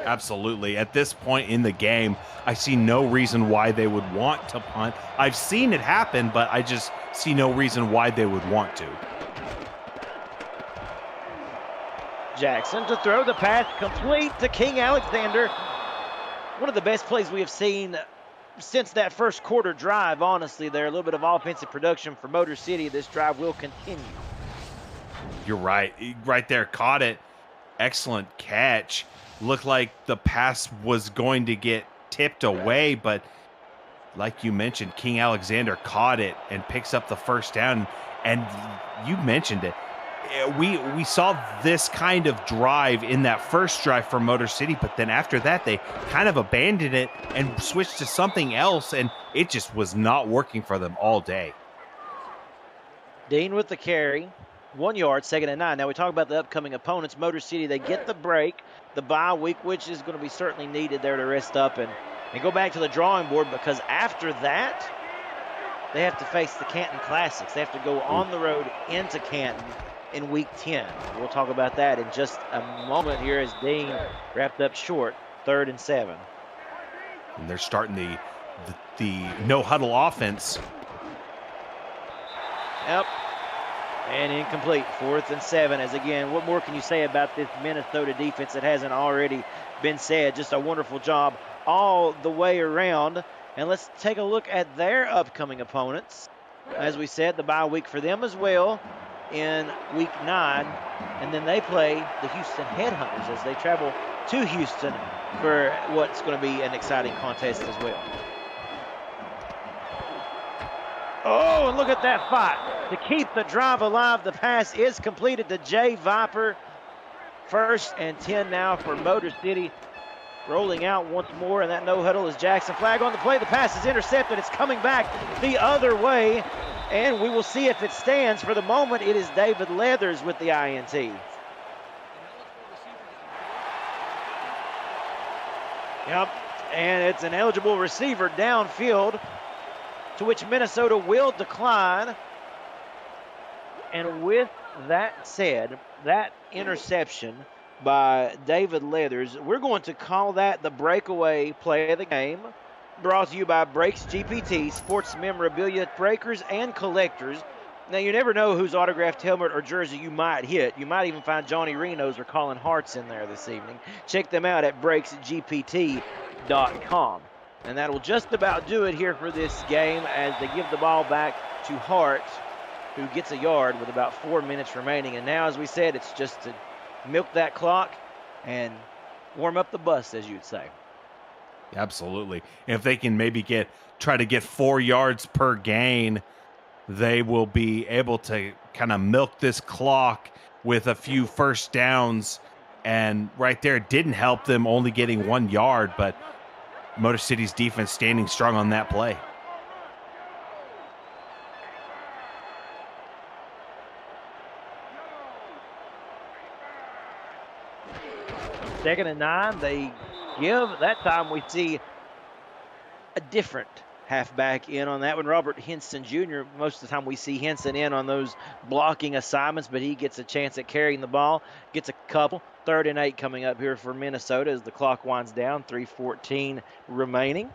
Speaker 2: Absolutely. At this point in the game, I see no reason why they would want to punt. I've seen it happen, but I just see no reason why they would want to.
Speaker 1: Jackson to throw, the pass complete to King Alexander. One of the best plays we have seen since that first quarter drive, honestly. There, a little bit of offensive production for Motor City. This drive will continue.
Speaker 2: You're right. Right there, caught it. Excellent catch. Looked like the pass was going to get tipped away, but like you mentioned, King Alexander caught it and picks up the first down. And you mentioned it. We saw this kind of drive in that first drive for Motor City, but then after that, they kind of abandoned it and switched to something else, and it just was not working for them all day.
Speaker 1: Dean with the carry. 1 yard, 2nd and 9. Now we talk about the upcoming opponents. Motor City, they get the break, the bye week, which is going to be certainly needed there to rest up and go back to the drawing board, because after that, they have to face the Canton Classics. They have to go on the road into Canton in week 10. We'll talk about that in just a moment here as Dean wrapped up short, 3rd and 7.
Speaker 2: And they're starting the no-huddle offense.
Speaker 1: Yep. And incomplete, 4th and 7. As again, what more can you say about this Minnesota defense that hasn't already been said? Just a wonderful job all the way around. And let's take a look at their upcoming opponents. As we said, the bye week for them as well in week 9. And then they play the Houston Headhunters as they travel to Houston for what's going to be an exciting contest as well. Oh, and look at that fight. To keep the drive alive, the pass is completed to Jay Viper. 1st and 10 now for Motor City. Rolling out once more, and that no-huddle is Jackson. Flag on the play. The pass is intercepted. It's coming back the other way, and we will see if it stands. For the moment, it is David Leathers with the INT. Yep, and it's an eligible receiver downfield, to which Minnesota will decline. And with that said, that interception by David Leathers, we're going to call that the breakaway play of the game. Brought to you by Breaks GPT, sports memorabilia breakers and collectors. Now, you never know whose autographed helmet or jersey you might hit. You might even find Johnny Reno's or Colin Hart's in there this evening. Check them out at breaksgpt.com. And that'll just about do it here for this game as they give the ball back to Hart, who gets a yard with about 4 minutes remaining. And now, as we said, it's just to milk that clock and warm up the bus, as you'd say.
Speaker 2: Absolutely. And if they can maybe try to get 4 yards per gain, they will be able to kind of milk this clock with a few first downs. And right there, it didn't help them only getting 1 yard, but Motor City's defense standing strong on that play.
Speaker 1: Second and 9, they give. That time we see a different halfback in on that one. Robert Henson Jr. Most of the time we see Henson in on those blocking assignments, but he gets a chance at carrying the ball, gets a couple. 3rd and 8 coming up here for Minnesota as the clock winds down, 3:14 remaining.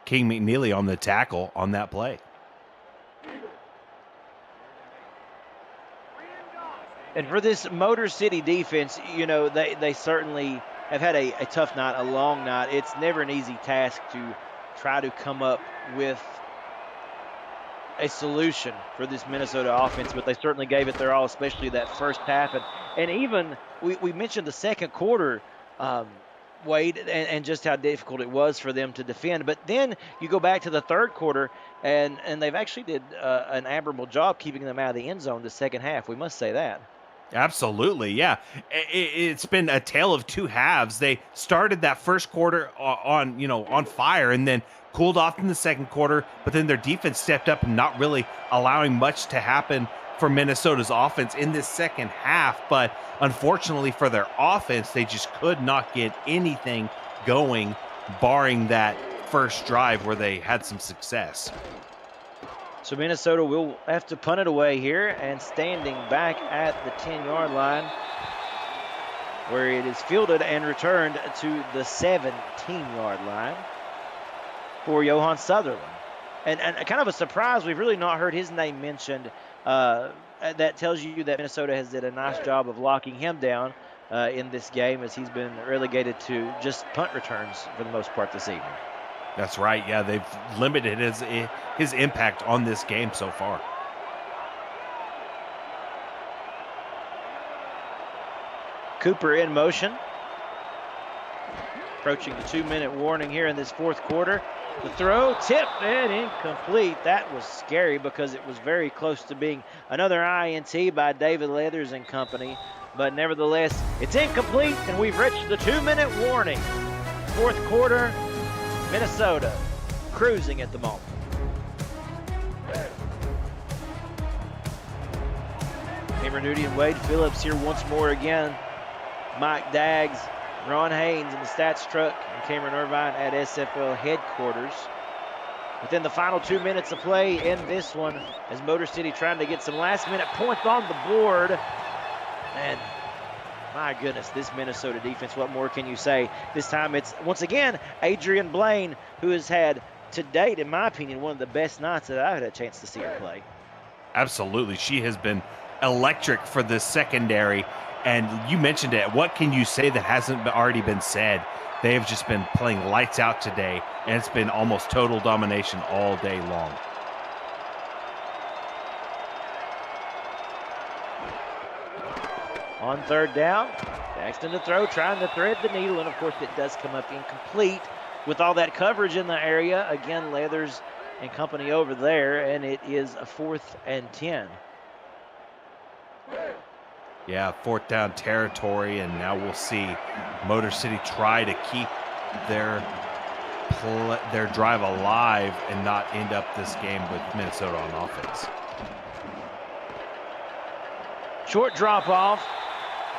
Speaker 2: King McNeely on the tackle on that play.
Speaker 1: And for this Motor City defense, you know, they certainly have had a tough night, a long night. It's never an easy task to try to come up with a solution for this Minnesota offense, but they certainly gave it their all, especially that first half. And even we mentioned the second quarter, Wade, and just how difficult it was for them to defend. But then you go back to the third quarter, and they've actually did an admirable job keeping them out of the end zone the second half. We must say that.
Speaker 2: Absolutely, yeah. It's been a tale of two halves. They started that first quarter on fire, and then cooled off in the second quarter. But then their defense stepped up and not really allowing much to happen for Minnesota's offense in this second half. But unfortunately for their offense, they just could not get anything going, barring that first drive where they had some success.
Speaker 1: So Minnesota will have to punt it away here, and standing back at the 10-yard line, where it is fielded and returned to the 17-yard line for Johan Sutherland. And kind of a surprise, we've really not heard his name mentioned. That tells you that Minnesota has did a nice job of locking him down in this game, as he's been relegated to just punt returns for the most part this evening.
Speaker 2: That's right. Yeah, they've limited his impact on this game so far.
Speaker 1: Cooper in motion. Approaching the 2-minute warning here in this fourth quarter. The throw tipped and incomplete. That was scary because it was very close to being another INT by David Leathers and company. But nevertheless, it's incomplete, and we've reached the 2-minute warning. Fourth quarter, Minnesota cruising at the moment. Cameron Nudie and Wade Phillips here once more again. Mike Daggs, Ron Haynes in the stats truck, and Cameron Irvine at SFL headquarters. Within the final 2 minutes of play in this one, as Motor City trying to get some last-minute points on the board. And my goodness, this Minnesota defense, what more can you say? This time it's, once again, Adrian Blaine, who has had, to date, in my opinion, one of the best nights that I've had a chance to see her play.
Speaker 2: Absolutely. She has been electric for this secondary. And you mentioned it. What can you say that hasn't already been said? They have just been playing lights out today, and it's been almost total domination all day long.
Speaker 1: On third down, Daxton to throw, trying to thread the needle, and of course it does come up incomplete with all that coverage in the area. Again, Leathers and company over there, and it is a 4th and 10.
Speaker 2: Yeah, fourth down territory, and now we'll see Motor City try to keep their drive alive and not end up this game with Minnesota on offense.
Speaker 1: Short drop off,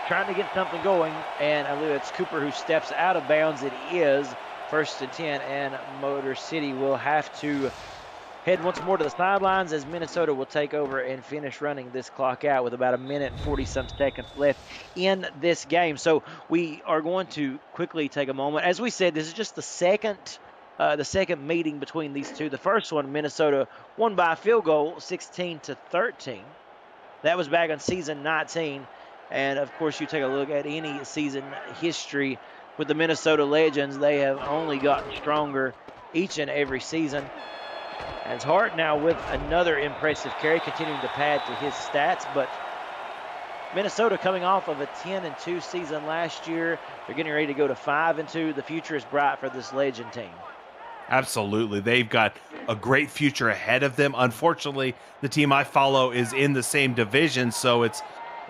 Speaker 1: trying to get something going, and I believe it's Cooper who steps out of bounds. It is 1st and 10, and Motor City will have to head once more to the sidelines, as Minnesota will take over and finish running this clock out with about 1 minute and 40-some seconds left in this game. So we are going to quickly take a moment. As we said, this is just the second meeting between these two. The first one, Minnesota won by a field goal, 16-13. That was back on season 19. And, of course, you take a look at any season history with the Minnesota Legends, they have only gotten stronger each and every season. As Hart now with another impressive carry, continuing to pad to his stats. But Minnesota coming off of a 10-2 season last year. They're getting ready to go to 5-2. The future is bright for this Legend team.
Speaker 2: Absolutely. They've got a great future ahead of them. Unfortunately, the team I follow is in the same division, so it's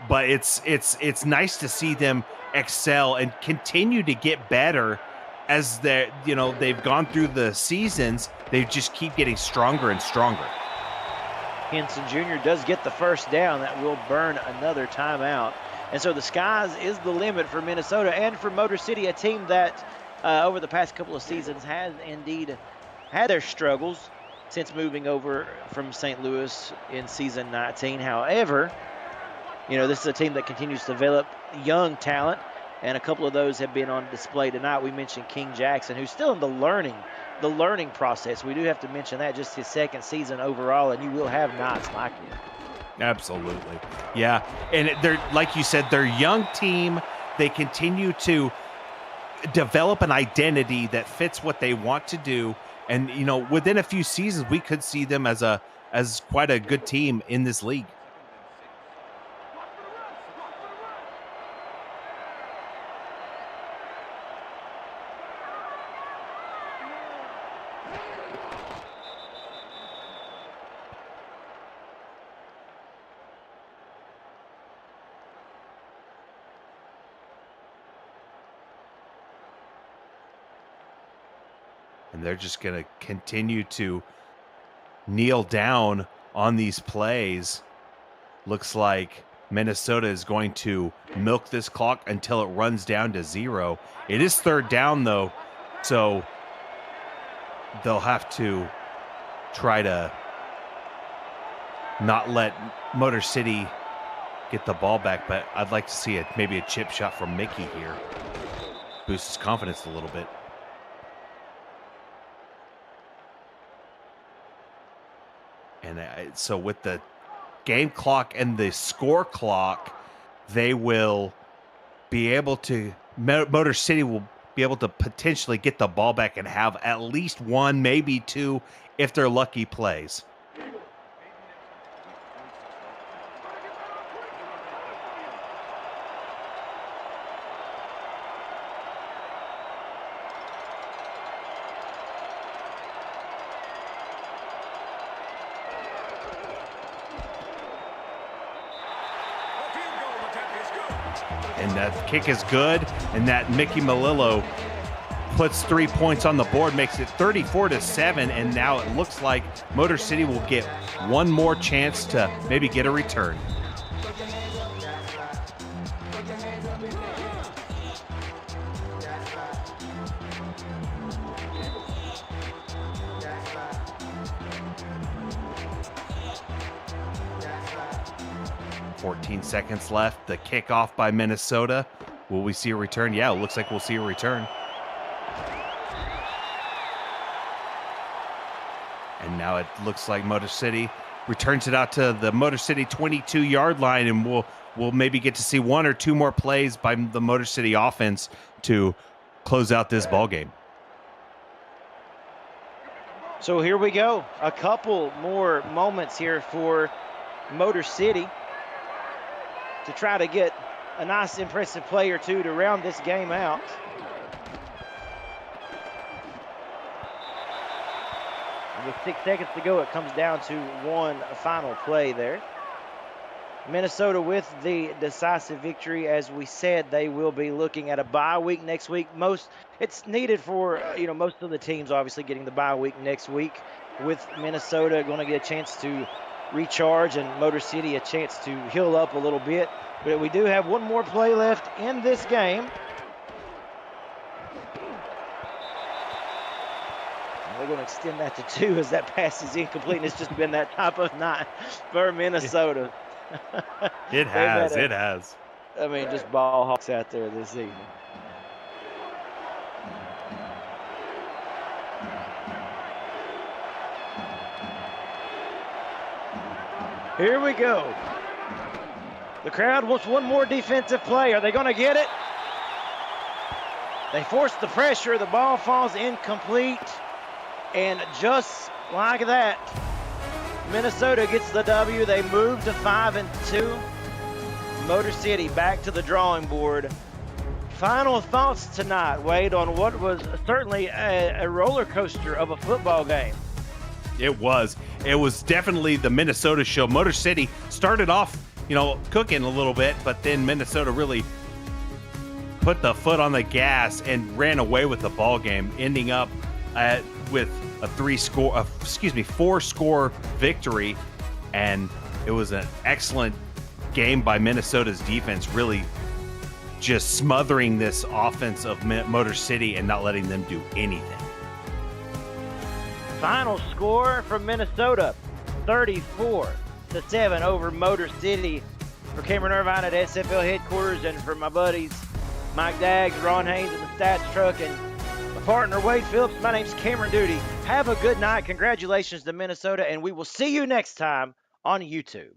Speaker 2: nice to see them excel and continue to get better as they've gone through the seasons. They just keep getting stronger and stronger.
Speaker 1: Henson Jr. does get the first down. That will burn another timeout. And so the skies is the limit for Minnesota and for Motor City, a team that over the past couple of seasons has indeed had their struggles since moving over from St. Louis in season 19. However, this is a team that continues to develop young talent, and a couple of those have been on display tonight. We mentioned King Jackson, who's still in the learning process. We do have to mention that, just his second season overall, and you will have nights like it.
Speaker 2: Absolutely. Yeah. And they're, like you said, they're a young team. They continue to develop an identity that fits what they want to do. And, within a few seasons, we could see them as a as quite a good team in this league. And they're just going to continue to kneel down on these plays. Looks like Minnesota is going to milk this clock until it runs down to 0. It is 3rd down, though, so they'll have to try to not let Motor City get the ball back, but I'd like to see maybe a chip shot from Mickey here. Boost his confidence a little bit. And so with the game clock and the score clock, they will be able to, Motor City will be able to potentially get the ball back and have at least 1, maybe 2, if they're lucky, plays. And that kick is good, and that Mickey Melillo puts 3 points on the board, makes it 34-7, and now it looks like Motor City will get one more chance to maybe get a return. .14 seconds left. The kickoff by Minnesota. Will we see a return? Yeah, it looks like we'll see a return. And now it looks like Motor City returns it out to the Motor City 22-yard line, and we'll maybe get to see 1 or 2 more plays by the Motor City offense to close out this ball game.
Speaker 1: So here we go. A couple more moments here for Motor City to try to get a nice, impressive play or two to round this game out. And with 6 seconds to go, it comes down to one final play there. Minnesota with the decisive victory. As we said, they will be looking at a bye week next week. It's needed for most of the teams obviously getting the bye week next week, with Minnesota going to get a chance to recharge and Motor City a chance to heal up a little bit. But we do have one more play left in this game. And we're going to extend that to 2 as that pass is incomplete, and it's just been that type of night for Minnesota.
Speaker 2: It has.
Speaker 1: I mean, just ball hawks out there this evening. Here we go. The crowd wants one more defensive play. Are they going to get it? They force the pressure. The ball falls incomplete. And just like that, Minnesota gets the W. They move to 5-2. Motor City back to the drawing board. Final thoughts tonight, Wade, on what was certainly a roller coaster of a football game.
Speaker 2: It was definitely the Minnesota show. Motor City started off, cooking a little bit, but then Minnesota really put the foot on the gas and ran away with the ball game, ending up with a 4-score victory. And it was an excellent game by Minnesota's defense, really just smothering this offense of Motor City and not letting them do anything.
Speaker 1: Final score from Minnesota, 34-7 over Motor City. For Cameron Irvine at SFL headquarters, and for my buddies Mike Daggs, Ron Haynes in the stats truck, and my partner Wade Phillips, my name's Cameron Duty. Have a good night. Congratulations to Minnesota, and we will see you next time on YouTube.